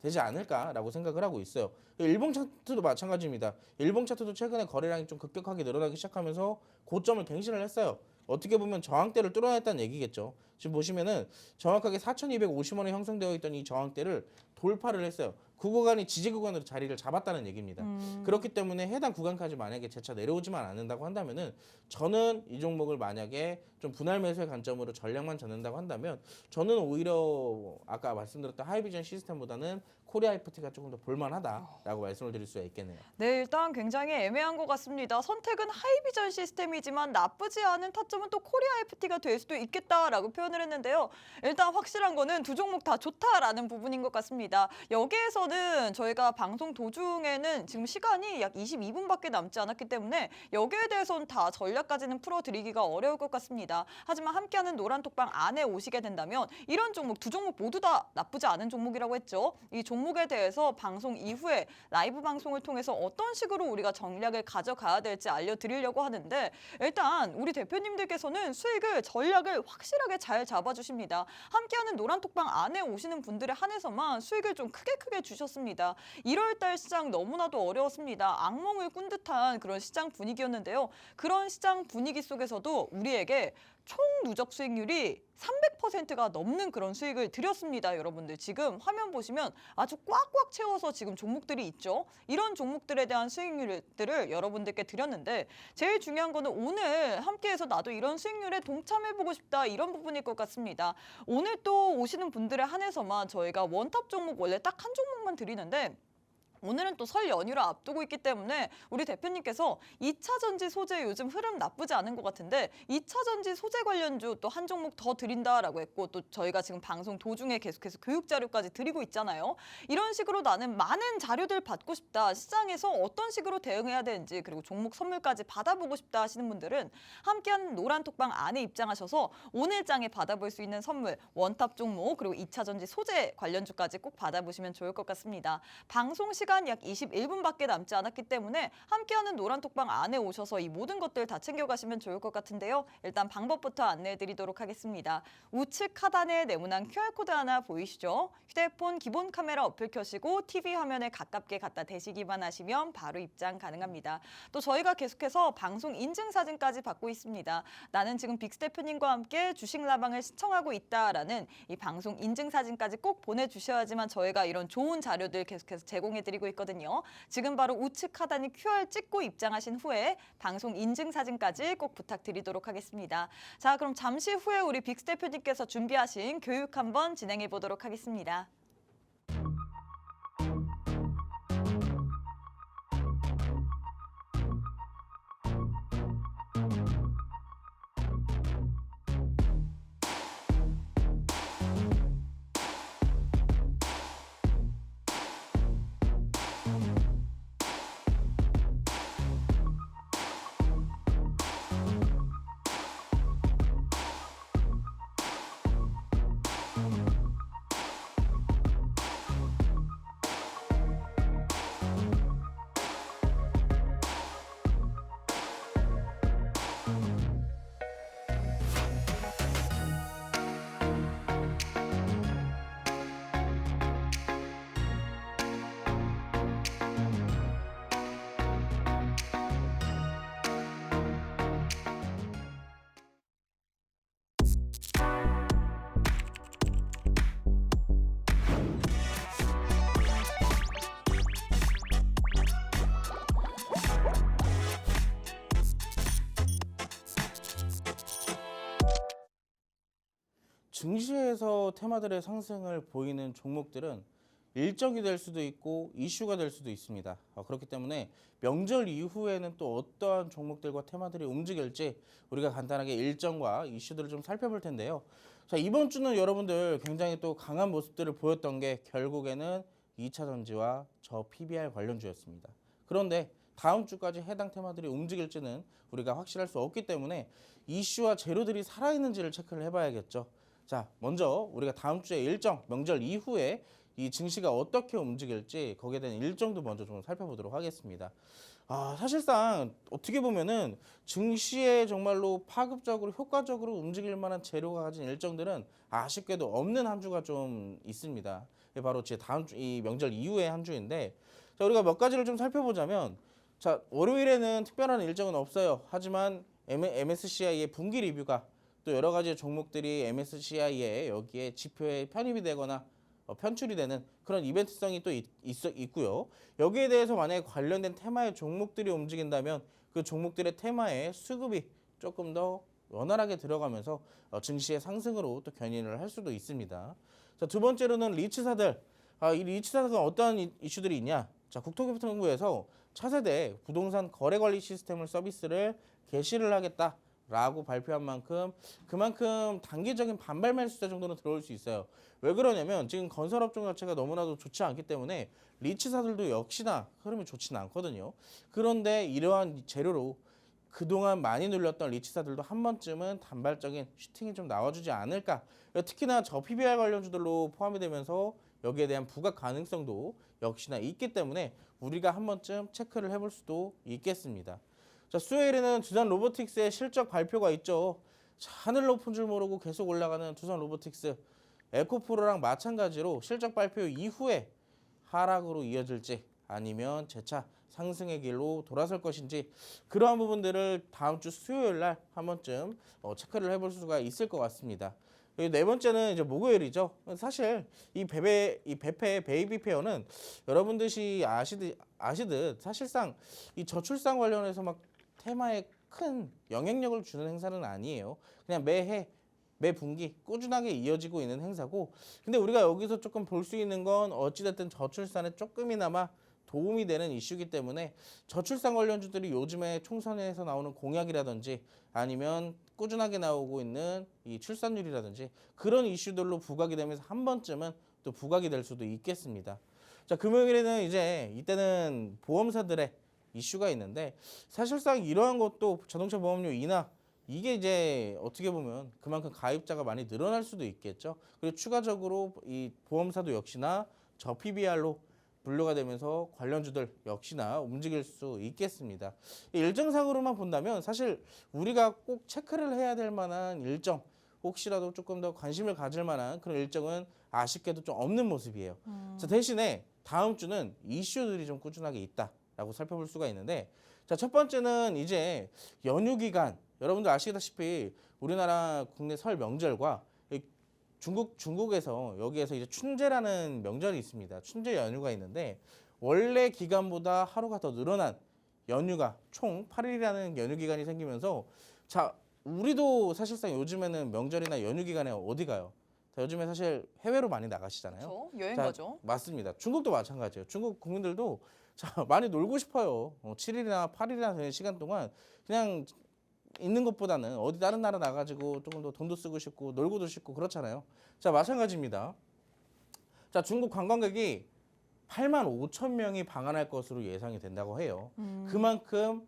되지 않을까라고 생각을 하고 있어요. 일봉 차트도 마찬가지입니다. 일봉 차트도 최근에 거래량이 좀 급격하게 늘어나기 시작하면서 고점을 갱신을 했어요. 어떻게 보면 저항대를 뚫어냈다는 얘기겠죠. 지금 보시면은 정확하게 4,250원에 형성되어 있던 이 저항대를 돌파를 했어요. 그 구간이 지지 구간으로 자리를 잡았다는 얘기입니다. 그렇기 때문에 해당 구간까지 만약에 재차 내려오지만 않는다고 한다면은 저는 이 종목을 만약에 좀 분할 매수의 관점으로 전략만 잡는다고 한다면 저는 오히려 아까 말씀드렸던 하이비전 시스템보다는 코리아 FT가 조금 더 볼만하다라고 말씀을 드릴 수가 있겠네요. 네, 일단 굉장히 애매한 것 같습니다. 선택은 하이비전 시스템이지만 나쁘지 않은 타점은 또 코리아 FT가 될 수도 있겠다라고 표현을 했는데요. 일단 확실한 거는 두 종목 다 좋다라는 부분인 것 같습니다. 여기에서는 저희가 방송 도중에는 지금 시간이 약 22분밖에 남지 않았기 때문에 여기에 대해서는 다 전략까지는 풀어드리기가 어려울 것 같습니다. 하지만 함께하는 노란톡방 안에 오시게 된다면 이런 종목, 두 종목 모두 다 나쁘지 않은 종목이라고 했죠. 이 종목에 대해서 방송 이후에 라이브 방송을 통해서 어떤 식으로 우리가 전략을 가져가야 될지 알려드리려고 하는데 일단 우리 대표님들께서는 수익을 전략을 확실하게 잘 잡아주십니다. 함께하는 노란톡방 안에 오시는 분들에 한해서만 수익을 좀 크게 주셨습니다. 1월달 시장 너무나도 어려웠습니다. 악몽을 꾼 듯한 그런 시장 분위기였는데요. 그런 시장 분위기 속에서도 우리에게 총 누적 수익률이 300%가 넘는 그런 수익을 드렸습니다. 여러분들 지금 화면 보시면 아주 꽉꽉 채워서 지금 종목들이 있죠. 이런 종목들에 대한 수익률들을 여러분들께 드렸는데 제일 중요한 거는 오늘 함께해서 나도 이런 수익률에 동참해보고 싶다 이런 부분일 것 같습니다. 오늘 또 오시는 분들에 한해서만 저희가 원탑 종목 원래 딱 한 종목만 드리는데 오늘은 또 설 연휴를 앞두고 있기 때문에 우리 대표님께서 2차 전지 소재 요즘 흐름 나쁘지 않은 것 같은데 2차 전지 소재 관련주 또 한 종목 더 드린다라고 했고 또 저희가 지금 방송 도중에 계속해서 교육 자료까지 드리고 있잖아요. 이런 식으로 나는 많은 자료들 받고 싶다. 시장에서 어떤 식으로 대응해야 되는지 그리고 종목 선물까지 받아보고 싶다 하시는 분들은 함께하는 노란톡방 안에 입장하셔서 오늘 장에 받아볼 수 있는 선물 원탑 종목 그리고 2차 전지 소재 관련주까지 꼭 받아보시면 좋을 것 같습니다. 방송 시간 약 21분밖에 남지 않았기 때문에 함께하는 노란톡방 안에 오셔서 이 모든 것들 다 챙겨가시면 좋을 것 같은데요. 일단 방법부터 안내해드리도록 하겠습니다. 우측 하단에 네모난 QR코드 하나 보이시죠? 휴대폰 기본 카메라 어플 켜시고 TV 화면에 가깝게 갖다 대시기만 하시면 바로 입장 가능합니다. 또 저희가 계속해서 방송 인증사진까지 받고 있습니다. 나는 지금 빅스 대표님과 함께 주식라방을 시청하고 있다라는 이 방송 인증사진까지 꼭 보내주셔야지만 저희가 이런 좋은 자료들 계속해서 제공해드리고 있거든요. 지금 바로 우측 하단에 QR 찍고 입장하신 후에 방송 인증사진까지 꼭 부탁드리도록 하겠습니다. 자, 그럼 잠시 후에 우리 빅스 대표님께서 준비하신 교육 한번 진행해 보도록 하겠습니다. 증시에서 테마들의 상승을 보이는 종목들은 일정이 될 수도 있고 이슈가 될 수도 있습니다. 그렇기 때문에 명절 이후에는 또 어떠한 종목들과 테마들이 움직일지 우리가 간단하게 일정과 이슈들을 좀 살펴볼 텐데요. 자, 이번 주는 여러분들 굉장히 또 강한 모습들을 보였던 게 결국에는 2차 전지와 저 PBR 관련주였습니다. 그런데 다음 주까지 해당 테마들이 움직일지는 우리가 확실할 수 없기 때문에 이슈와 재료들이 살아있는지를 체크를 해봐야겠죠. 자, 먼저 우리가 다음 주에 일정, 명절 이후에 이 증시가 어떻게 움직일지 거기에 대한 일정도 먼저 좀 살펴보도록 하겠습니다. 사실상 어떻게 보면은 증시에 정말로 파급적으로 효과적으로 움직일 만한 재료가 가진 일정들은 아쉽게도 없는 한 주가 좀 있습니다. 바로 제 다음 주 이 명절 이후의 한 주인데 자, 우리가 몇 가지를 좀 살펴보자면 자, 월요일에는 특별한 일정은 없어요. 하지만 MSCI의 분기 리뷰가 또 여러 가지 종목들이 MSCI에 여기에 지표에 편입이 되거나 편출이 되는 그런 이벤트성이 또 있고요. 여기에 대해서 만약에 관련된 테마의 종목들이 움직인다면 그 종목들의 테마에 수급이 조금 더 원활하게 들어가면서 증시의 상승으로 또 견인을 할 수도 있습니다. 자, 두 번째로는 리츠사들. 이 리츠사들은 어떠한 이슈들이 있냐? 자, 국토교통부에서 차세대 부동산 거래 관리 시스템을 서비스를 개시를 하겠다라고 발표한 만큼 그만큼 단기적인 반발 매수자 정도는 들어올 수 있어요. 왜 그러냐면 지금 건설업종 자체가 너무나도 좋지 않기 때문에 리츠사들도 역시나 흐름이 좋지는 않거든요. 그런데 이러한 재료로 그동안 많이 눌렸던 리츠사들도 한 번쯤은 단발적인 슈팅이 좀 나와주지 않을까. 특히나 저 PBR 관련주들로 포함이 되면서 여기에 대한 부각 가능성도 역시나 있기 때문에 우리가 한 번쯤 체크를 해볼 수도 있겠습니다. 자, 수요일에는 두산 로보틱스의 실적 발표가 있죠. 자, 하늘 높은 줄 모르고 계속 올라가는 두산 로보틱스. 에코프로랑 마찬가지로 실적 발표 이후에 하락으로 이어질지 아니면 재차 상승의 길로 돌아설 것인지 그러한 부분들을 다음 주 수요일 날 한 번쯤 체크를 해볼 수가 있을 것 같습니다. 그리고 네 번째는 이제 목요일이죠. 사실 이 베페 베이비 페어는 여러분들이 아시듯 사실상 이 저출산 관련해서 막 테마에 큰 영향력을 주는 행사는 아니에요. 그냥 매 분기 꾸준하게 이어지고 있는 행사고, 근데 우리가 여기서 조금 볼 수 있는 건 어찌됐든 저출산에 조금이나마 도움이 되는 이슈이기 때문에 저출산 관련주들이 요즘에 총선에서 나오는 공약이라든지 아니면 꾸준하게 나오고 있는 이 출산율이라든지 그런 이슈들로 부각이 되면서 한 번쯤은 또 부각이 될 수도 있겠습니다. 자, 금요일에는 이제 이때는 보험사들의 이슈가 있는데 사실상 이러한 것도 자동차 보험료 인하 이게 이제 어떻게 보면 그만큼 가입자가 많이 늘어날 수도 있겠죠. 그리고 추가적으로 이 보험사도 역시나 저 PBR로 분류가 되면서 관련주들 역시나 움직일 수 있겠습니다. 일정상으로만 본다면 사실 우리가 꼭 체크를 해야 될 만한 일정, 혹시라도 조금 더 관심을 가질 만한 그런 일정은 아쉽게도 좀 없는 모습이에요. 자, 대신에 다음 주는 이슈들이 좀 꾸준하게 있다라고 살펴볼 수가 있는데, 자, 첫 번째는 이제 연휴 기간, 여러분들 아시다시피 우리나라 국내 설 명절과 중국에서 여기에서 이제 춘제라는 명절이 있습니다. 춘제 연휴가 있는데 원래 기간보다 하루가 더 늘어난 연휴가 총 8일이라는 연휴 기간이 생기면서, 자, 우리도 사실상 요즘에는 명절이나 연휴 기간에 어디 가요? 자, 요즘에 사실 해외로 많이 나가시잖아요. 그렇죠. 여행 자, 가죠. 맞습니다. 중국도 마찬가지예요. 중국 국민들도 자, 많이 놀고 싶어요. 7일이나 8일이나 되는 시간 동안 그냥 있는 것보다는 어디 다른 나라 나가지고 조금 더 돈도 쓰고 싶고 놀고도 싶고 그렇잖아요. 자, 마찬가지입니다. 자, 중국 관광객이 8만 5천 명이 방한할 것으로 예상이 된다고 해요. 그만큼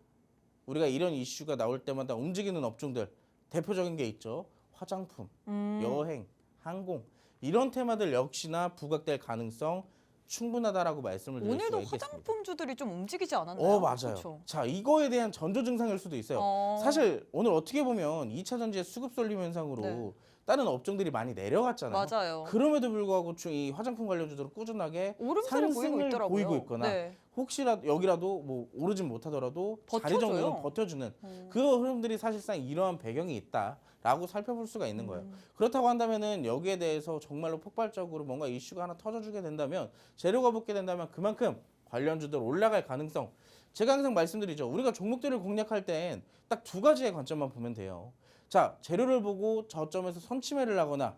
우리가 이런 이슈가 나올 때마다 움직이는 업종들 대표적인 게 있죠. 화장품, 여행, 항공 이런 테마들 역시나 부각될 가능성 충분하다라고 말씀을 드릴 수가 오늘도 있겠습니다. 화장품주들이 좀 움직이지 않았나요? 맞아요. 그렇죠. 자, 이거에 대한 전조 증상일 수도 있어요. 사실 오늘 어떻게 보면 2차 전지의 수급 쏠림 현상으로 네. 다른 업종들이 많이 내려갔잖아요. 맞아요. 그럼에도 불구하고 이 화장품 관련주들은 꾸준하게 오름세를 보이고 상승을 있더라고요. 보이고 있거나 네. 혹시라도 여기라도 뭐 오르진 못하더라도 자리 버텨줘요. 정도는 버텨주는 그 흐름들이 사실상 이러한 배경이 있다라고 살펴볼 수가 있는 거예요. 그렇다고 한다면은 여기에 대해서 정말로 폭발적으로 뭔가 이슈가 하나 터져주게 된다면, 재료가 붙게 된다면 그만큼 관련주들 올라갈 가능성, 제가 항상 말씀드리죠. 우리가 종목들을 공략할 땐 딱 두 가지의 관점만 보면 돼요. 자, 재료를 보고 저점에서 선침해를 하거나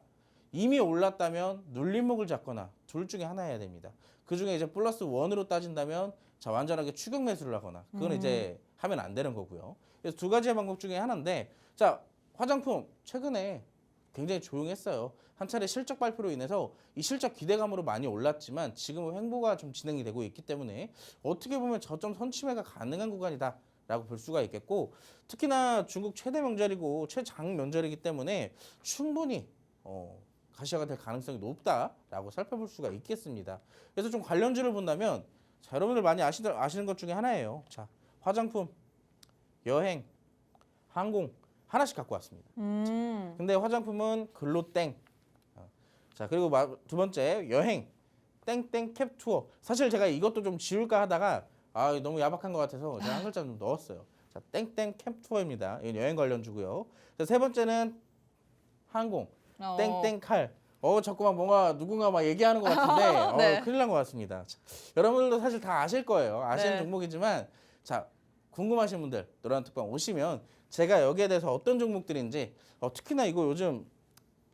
이미 올랐다면 눌림목을 잡거나 둘 중에 하나 해야 됩니다. 그 중에 이제 플러스 원으로 따진다면 자, 완전하게 추격 매수를 하거나 그건 이제 하면 안 되는 거고요. 그래서 두 가지의 방법 중에 하나인데, 자, 화장품 최근에 굉장히 조용했어요. 한 차례 실적 발표로 인해서 이 실적 기대감으로 많이 올랐지만 지금은 횡보가 좀 진행이 되고 있기 때문에 어떻게 보면 저점 선침해가 가능한 구간이다라고 볼 수가 있겠고, 특히나 중국 최대 명절이고 최장 명절이기 때문에 충분히 가시화가 될 가능성이 높다라고 살펴볼 수가 있겠습니다. 그래서 좀 관련주를 본다면 자, 여러분들 많이 아시는 것 중에 하나예요. 자, 화장품, 여행, 항공 하나씩 갖고 왔습니다. 근데 화장품은 글로땡. 자, 그리고 두 번째 여행 땡땡 캡 투어. 사실 제가 이것도 좀 지울까 하다가 너무 야박한 것 같아서 제가 한 글자 좀 넣었어요. 자, 땡땡 캡 투어입니다. 이건 여행 관련주고요. 자, 세 번째는 항공 땡땡 칼. 자꾸만 뭔가 누군가 막 얘기하는 것 같은데 네. 큰일 난 것 같습니다. 자, 여러분들도 사실 다 아실 거예요. 아시는 네. 종목이지만 자, 궁금하신 분들 노란 특방 오시면 제가 여기에 대해서 어떤 종목들인지 특히나 이거 요즘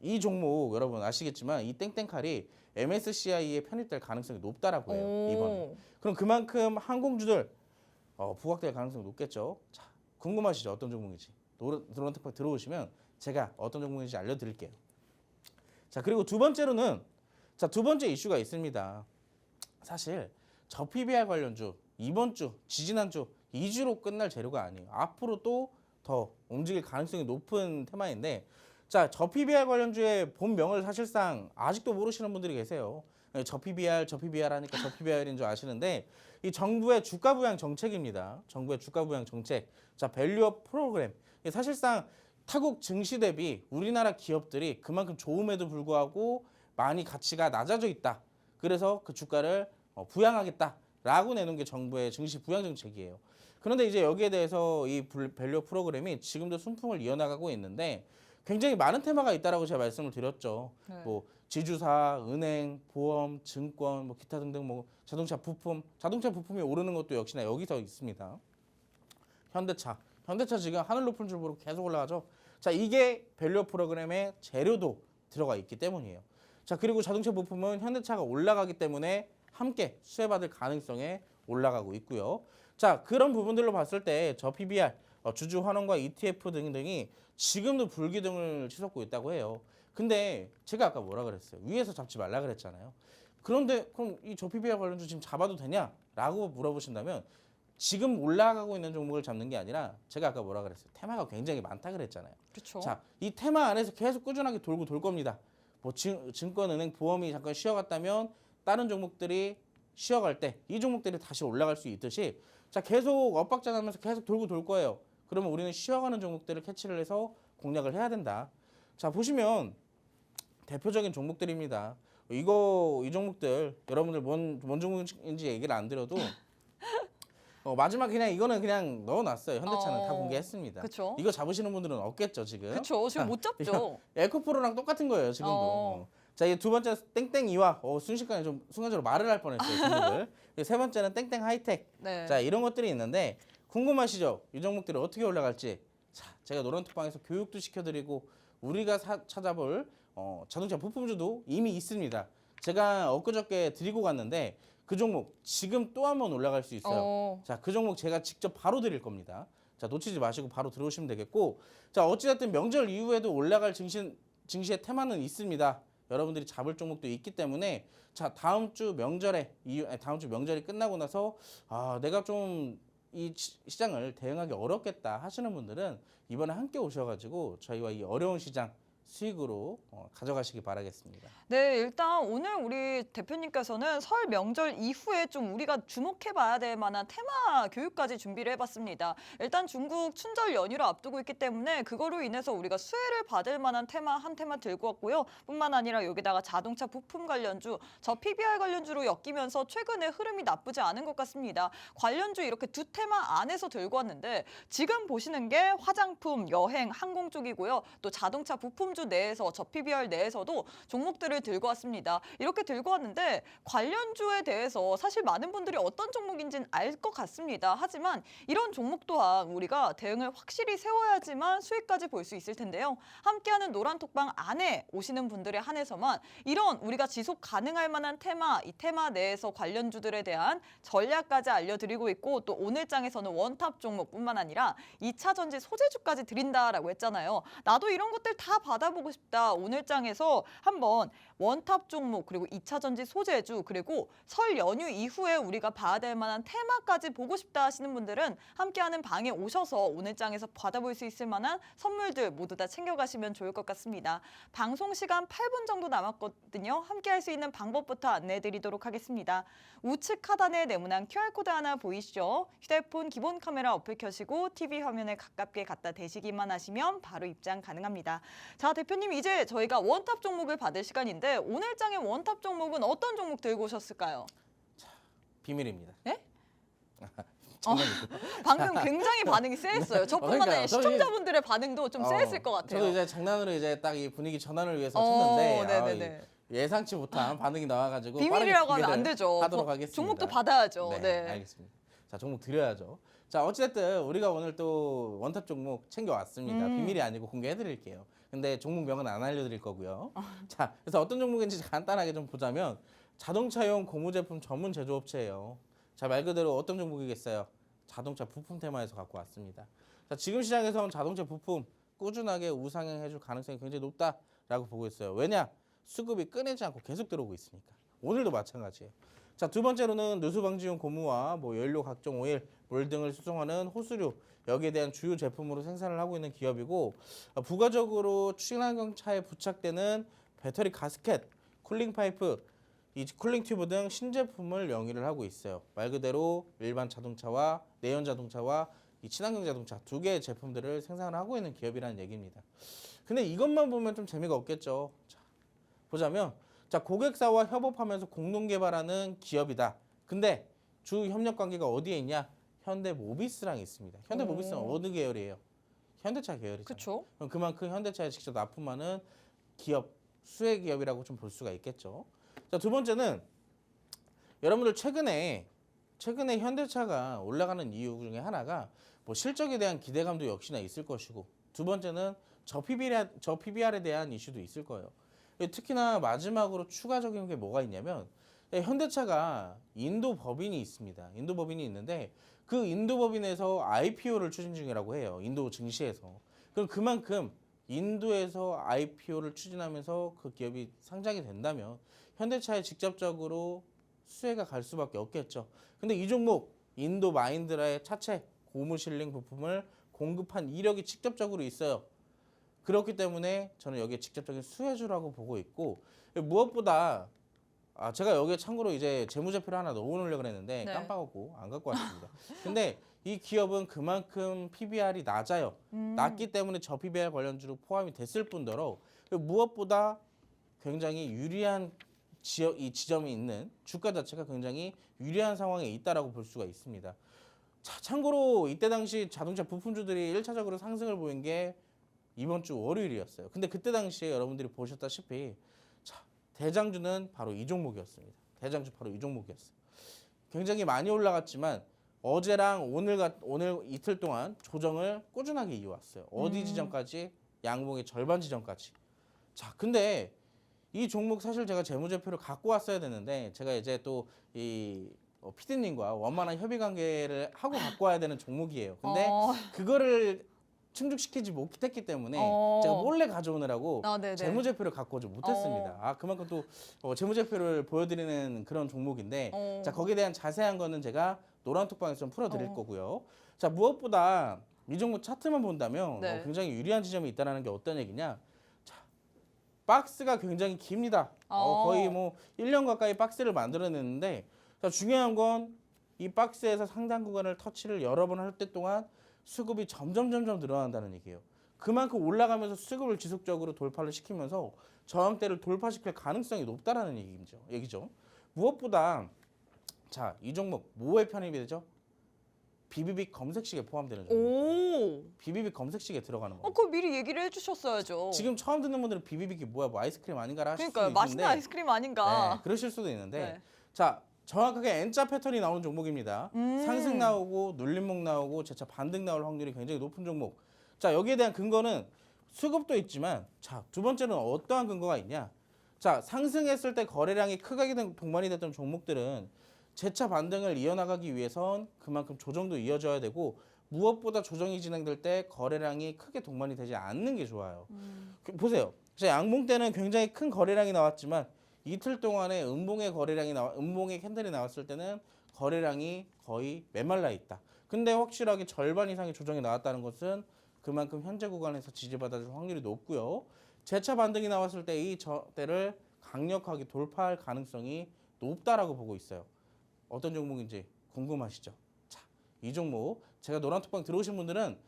이 종목 여러분 아시겠지만 이 땡땡칼이 MSCI에 편입될 가능성이 높다라고 해요. 이번에. 그럼 그만큼 항공주들 부각될 가능성이 높겠죠. 자, 궁금하시죠? 어떤 종목인지. 노란 특방 들어오시면 제가 어떤 종목인지 알려드릴게요. 자, 그리고 두 번째로는 두 번째 이슈가 있습니다. 사실 저 PBR 관련주 이번 주, 지지난주 2주로 끝날 재료가 아니에요. 앞으로 또 더 움직일 가능성이 높은 테마인데, 자, 저 PBR 관련주의 본명을 사실상 아직도 모르시는 분들이 계세요. 저 PBR 하니까 저 PBR인 줄 아시는데 이 정부의 주가 부양 정책입니다. 정부의 주가 부양 정책. 자, 밸류업 프로그램. 사실상 타국 증시 대비 우리나라 기업들이 그만큼 좋음에도 불구하고 많이 가치가 낮아져 있다. 그래서 그 주가를 부양하겠다라고 내놓은 게 정부의 증시 부양 정책이에요. 그런데 이제 여기에 대해서 이 밸류업 프로그램이 지금도 순풍을 이어나가고 있는데 굉장히 많은 테마가 있다라고 제가 말씀을 드렸죠. 네. 뭐 지주사, 은행, 보험, 증권, 뭐 기타 등등 뭐 자동차 부품이 오르는 것도 역시나 여기서 있습니다. 현대차 지금 하늘 높은 줄 모르고 계속 올라가죠. 자, 이게 밸류업 프로그램의 재료도 들어가 있기 때문이에요. 자, 그리고 자동차 부품은 현대차가 올라가기 때문에 함께 수혜받을 가능성에 올라가고 있고요. 자, 그런 부분들로 봤을 때 저 PBR, 주주 환원과 ETF 등등이 지금도 불기둥을 치솟고 있다고 해요. 근데 제가 아까 뭐라 그랬어요? 위에서 잡지 말라 그랬잖아요. 그런데 그럼 이 저 PBR 관련주 지금 잡아도 되냐? 라고 물어보신다면 지금 올라가고 있는 종목을 잡는 게 아니라 제가 아까 뭐라 그랬어요? 테마가 굉장히 많다 그랬잖아요. 그렇죠. 자, 이 테마 안에서 계속 꾸준하게 돌고 돌 겁니다. 뭐 증권, 은행, 보험이 잠깐 쉬어갔다면 다른 종목들이 쉬어갈 때 이 종목들이 다시 올라갈 수 있듯이 자, 계속 엇박자 나면서 계속 돌고 돌 거예요. 그러면 우리는 쉬어가는 종목들을 캐치를 해서 공략을 해야 된다. 자, 보시면 대표적인 종목들입니다. 이 종목들 여러분들 뭔 종목인지 얘기를 안 드려도 마지막 이거는 그냥 넣어놨어요. 현대차는 다 공개했습니다. 그쵸. 이거 잡으시는 분들은 없겠죠 지금. 그렇죠. 지금 못 잡죠. 에코프로랑 똑같은 거예요 지금도. 자, 이 두 번째 땡땡이와 순식간에 좀 순간적으로 말을 할 뻔했어요 종목을. 세 번째는 땡땡 하이텍. 네. 자, 이런 것들이 있는데 궁금하시죠? 이 종목들이 어떻게 올라갈지. 자, 제가 노란톡방에서 교육도 시켜드리고 우리가 찾아볼 자동차 부품주도 이미 있습니다. 제가 엊그저께 드리고 갔는데 그 종목 지금 또 한 번 올라갈 수 있어요. 자, 그 종목 제가 직접 바로 드릴 겁니다. 자, 놓치지 마시고 바로 들어오시면 되겠고, 자, 어찌됐든 명절 이후에도 올라갈 증시의 테마는 있습니다. 여러분들이 잡을 종목도 있기 때문에 자, 다음 주 명절이 끝나고 나서 내가 좀 이 시장을 대응하기 어렵겠다 하시는 분들은 이번에 함께 오셔가지고 저희와 이 어려운 시장 수익으로 가져가시기 바라겠습니다. 네, 일단 오늘 우리 대표님께서는 설 명절 이후에 좀 우리가 주목해봐야 될 만한 테마 교육까지 준비를 해봤습니다. 일단 중국 춘절 연휴를 앞두고 있기 때문에 그거로 인해서 우리가 수혜를 받을 만한 테마 한 테마 들고 왔고요. 뿐만 아니라 여기다가 자동차 부품 관련주, 저 PBR 관련주로 엮이면서 최근에 흐름이 나쁘지 않은 것 같습니다. 관련주 이렇게 두 테마 안에서 들고 왔는데 지금 보시는 게 화장품, 여행, 항공 쪽이고요. 또 자동차 부품주 내에서 저 PBR 내에서도 종목들을 들고 왔습니다. 이렇게 들고 왔는데 관련주에 대해서 사실 많은 분들이 어떤 종목인지는 알 것 같습니다. 하지만 이런 종목 또한 우리가 대응을 확실히 세워야지만 수익까지 볼 수 있을 텐데요. 함께하는 노란톡방 안에 오시는 분들에 한해서만 이런 우리가 지속 가능할 만한 테마, 이 테마 내에서 관련주들에 대한 전략까지 알려드리고 있고 또 오늘 장에서는 원탑 종목뿐만 아니라 2차 전지 소재주까지 드린다라고 했잖아요. 나도 이런 것들 다 받아보고 싶다. 오늘 장에서 한번 원탑 종목 그리고 2차 전지 소재주 그리고 설 연휴 이후에 우리가 봐야 될 만한 테마까지 보고 싶다 하시는 분들은 함께하는 방에 오셔서 오늘 장에서 받아볼 수 있을 만한 선물들 모두 다 챙겨가시면 좋을 것 같습니다. 방송 시간 8분 정도 남았거든요. 함께할 수 있는 방법부터 안내해드리도록 하겠습니다. 우측 하단에 네모난 QR코드 하나 보이시죠? 휴대폰 기본 카메라 어플 켜시고 TV 화면에 가깝게 갖다 대시기만 하시면 바로 입장 가능합니다. 자, 대표님 이제 저희가 원탑 종목을 받을 시간인데 오늘 장의 원탑 종목은 어떤 종목 들고 오셨을까요? 비밀입니다. 네? 장난이고. 방금 굉장히 반응이 쎄했어요. 저뿐만 아니라 그러니까요. 시청자분들의 반응도 좀 쎄했을 것 같아요. 저도 이제 장난으로 이제 딱 이 분위기 전환을 위해서 쳤는데 네네네. 예상치 못한 반응이 나와가지고 비밀이라고 하면 안 빠르게 되죠. 하도록 하겠습니다. 종목도 받아야죠. 네, 알겠습니다. 자, 종목 드려야죠. 자, 어찌됐든 우리가 오늘 또 원탑 종목 챙겨왔습니다. 비밀이 아니고 공개해드릴게요. 근데 종목명은 안 알려드릴 거고요. 자, 그래서 어떤 종목인지 간단하게 좀 보자면 자동차용 고무 제품 전문 제조업체예요. 자, 말 그대로 어떤 종목이겠어요? 자동차 부품 테마에서 갖고 왔습니다. 자, 지금 시장에서는 자동차 부품 꾸준하게 우상향해줄 가능성이 굉장히 높다라고 보고 있어요. 왜냐? 수급이 끊이지 않고 계속 들어오고 있으니까. 오늘도 마찬가지예요. 자, 두 번째로는 누수방지용 고무와 연료 각종 오일, 물 등을 수송하는 호수류 여기에 대한 주요 제품으로 생산을 하고 있는 기업이고 부가적으로 친환경 차에 부착되는 배터리 가스켓, 쿨링 파이프 이 쿨링 튜브 등 신제품을 영위를 하고 있어요. 말 그대로 일반 자동차와 내연 자동차와 이 친환경 자동차 두 개의 제품들을 생산을 하고 있는 기업이라는 얘기입니다. 근데 이것만 보면 좀 재미가 없겠죠. 자, 보자면 자, 고객사와 협업하면서 공동 개발하는 기업이다. 근데 주 협력 관계가 어디에 있냐? 현대모비스랑 있습니다. 현대모비스는 어느 계열이에요? 현대차 계열이잖아요. 그렇죠. 그럼 그만큼 현대차에 직접 납품하는 기업, 수혜 기업이라고 좀 볼 수가 있겠죠. 자, 두 번째는 여러분들 최근에 현대차가 올라가는 이유 중에 하나가 뭐 실적에 대한 기대감도 역시나 있을 것이고, 두 번째는 저 PBR에 대한 이슈도 있을 거예요. 특히나 마지막으로 추가적인 게 뭐가 있냐면 현대차가 인도 법인이 있습니다. 인도 법인이 있는데 그 인도 법인에서 IPO를 추진 중이라고 해요. 인도 증시에서. 그럼 그만큼 인도에서 IPO를 추진하면서 그 기업이 상장이 된다면 현대차에 직접적으로 수혜가 갈 수밖에 없겠죠. 근데 이 종목 인도 마힌드라의 차체 고무실링 부품을 공급한 이력이 직접적으로 있어요. 그렇기 때문에 저는 여기에 직접적인 수혜주라고 보고 있고, 무엇보다 제가 여기에 참고로 이제 재무제표를 하나 넣어놓으려고 했는데 네. 깜빡하고 안 갖고 왔습니다. 근데 이 기업은 그만큼 PBR이 낮아요. 낮기 때문에 저 PBR 관련주로 포함이 됐을 뿐더러 무엇보다 굉장히 유리한 이 지점이 있는 주가 자체가 굉장히 유리한 상황에 있다라고 볼 수가 있습니다. 자, 참고로 이때 당시 자동차 부품주들이 1차적으로 상승을 보인 게 이번 주 월요일이었어요. 근데 그때 당시에 여러분들이 보셨다시피 자, 대장주는 바로 이 종목이었습니다. 대장주 바로 이 종목이었어요. 굉장히 많이 올라갔지만 어제랑 오늘 이틀 동안 조정을 꾸준하게 이어왔어요. 어디 지점까지? 양봉의 절반 지점까지. 자, 근데 이 종목 사실 제가 재무제표를 갖고 왔어야 되는데 제가 이제 또 이 PD님과 원만한 협의 관계를 하고 갖고 와야 되는 종목이에요. 근데 그거를 충족시키지 못했기 때문에 제가 몰래 가져오느라고 네네. 재무제표를 갖고 오지 못했습니다. 그만큼 또 재무제표를 보여드리는 그런 종목인데 자, 거기에 대한 자세한 거는 제가 노란톡방에서 좀 풀어드릴 거고요. 자, 무엇보다 이 종목 차트만 본다면 네. 굉장히 유리한 지점이 있다는 게 어떤 얘기냐. 자, 박스가 굉장히 깁니다. 거의 뭐 1년 가까이 박스를 만들어냈는데 자, 중요한 건 이 박스에서 상단 구간을 터치를 여러 번 할 때 동안 수급이 점점 늘어난다는 얘기예요. 그만큼 올라가면서 수급을 지속적으로 돌파를 시키면서 저항대를 돌파시킬 가능성이 높다라는 얘기죠. 무엇보다 자, 이 종목 뭐에 편입이 되죠? BBB 검색식에 포함되는 종목. BBB 검색식에 들어가는 거. 그거 미리 얘기를 해주셨어야죠. 지금 처음 듣는 분들은 BBB가 뭐야, 뭐 아이스크림 아닌가라 하실 수도 그러니까요. 있는데, 맛있는 아이스크림 아닌가. 네, 그러실 수도 있는데, 네. 자, 정확하게 N자 패턴이 나오는 종목입니다. 상승 나오고 눌림목 나오고 재차 반등 나올 확률이 굉장히 높은 종목. 자, 여기에 대한 근거는 수급도 있지만, 자, 두 번째는 어떠한 근거가 있냐? 자, 상승했을 때 거래량이 크게 동반이 됐던 종목들은 재차 반등을 이어나가기 위해선 그만큼 조정도 이어져야 되고, 무엇보다 조정이 진행될 때 거래량이 크게 동반이 되지 않는 게 좋아요. 보세요. 자, 양봉 때는 굉장히 큰 거래량이 나왔지만 이틀 동안에 음봉의 캔들이 나왔을 때는 거래량이 거의 메말라 있다. 근데 확실하게 절반 이상의 조정이 나왔다는 것은 그만큼 현재 구간에서 지지받아줄 확률이 높고요. 재차 반등이 나왔을 때 이 저대를 강력하게 돌파할 가능성이 높다라고 보고 있어요. 어떤 종목인지 궁금하시죠? 자, 이 종목 제가 노란톡방 들어오신 분들은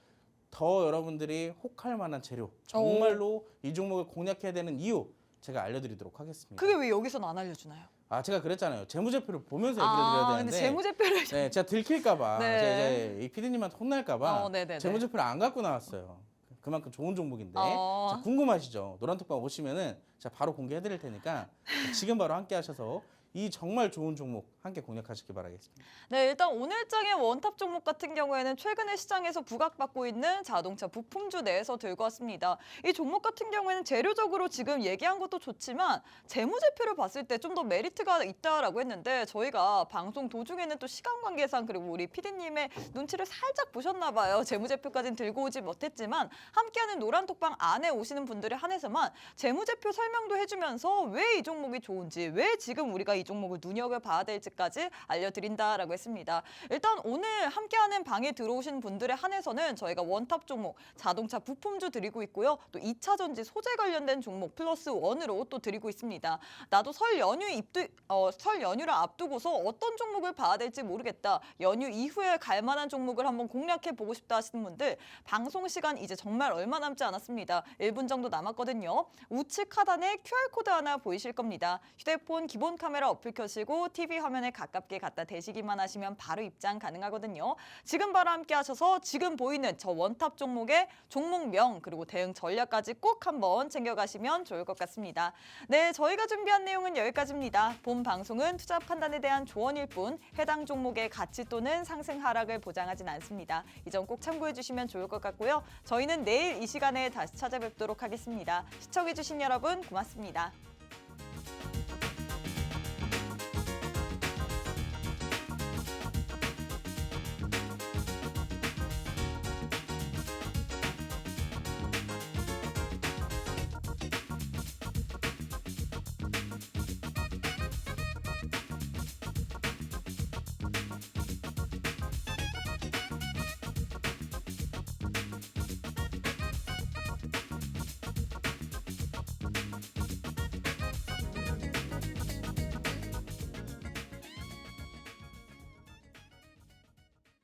더 여러분들이 혹할 만한 재료, 정말로 이 종목을 공략해야 되는 이유 제가 알려드리도록 하겠습니다. 그게 왜 여기서는 안 알려주나요? 제가 그랬잖아요. 재무제표를 보면서 얘기를 드려야 되는데. 근데 재무제표를 네, 제가 들킬까봐, 네. 이제 이 PD님한테 혼날까봐 네네네. 재무제표를 안 갖고 나왔어요. 그만큼 좋은 종목인데. 자, 궁금하시죠? 노란톡방 오시면은 제가 바로 공개해드릴 테니까 지금 바로 함께 하셔서 이 정말 좋은 종목 함께 공략하시기 바라겠습니다. 네, 일단 오늘장의 원탑 종목 같은 경우에는 최근에 시장에서 부각받고 있는 자동차 부품주 내에서 들고 왔습니다. 이 종목 같은 경우에는 재료적으로 지금 얘기한 것도 좋지만 재무제표를 봤을 때 좀 더 메리트가 있다라고 했는데 저희가 방송 도중에는 또 시간 관계상 그리고 우리 PD님의 눈치를 살짝 보셨나 봐요. 재무제표까지는 들고 오지 못했지만 함께하는 노란톡방 안에 오시는 분들에 한해서만 재무제표 설명도 해주면서 왜 이 종목이 좋은지, 왜 지금 우리가 이 종목을 눈여겨봐야 될지 것까지 알려드린다라고 했습니다. 일단 오늘 함께하는 방에 들어오신 분들에 한해서는 저희가 원탑 종목 자동차 부품주 드리고 있고요. 또 2차 전지 소재 관련된 종목 플러스 원으로 또 드리고 있습니다. 나도 설 연휴를 앞두고서 어떤 종목을 봐야 될지 모르겠다. 연휴 이후에 갈 만한 종목을 한번 공략해 보고 싶다 하시는 분들 방송 시간 이제 정말 얼마 남지 않았습니다. 1분 정도 남았거든요. 우측 하단에 QR코드 하나 보이실 겁니다. 휴대폰 기본 카메라 어플 켜시고 TV 화면에 가깝게 갖다 대시기만 하시면 바로 입장 가능하거든요. 지금 바로 함께 하셔서 지금 보이는 저 원탑 종목의 종목명 그리고 대응 전략까지 꼭 한번 챙겨가시면 좋을 것 같습니다. 네, 저희가 준비한 내용은 여기까지입니다. 본 방송은 투자 판단에 대한 조언일 뿐 해당 종목의 가치 또는 상승 하락을 보장하진 않습니다. 이 점 꼭 참고해 주시면 좋을 것 같고요. 저희는 내일 이 시간에 다시 찾아뵙도록 하겠습니다. 시청해 주신 여러분 고맙습니다.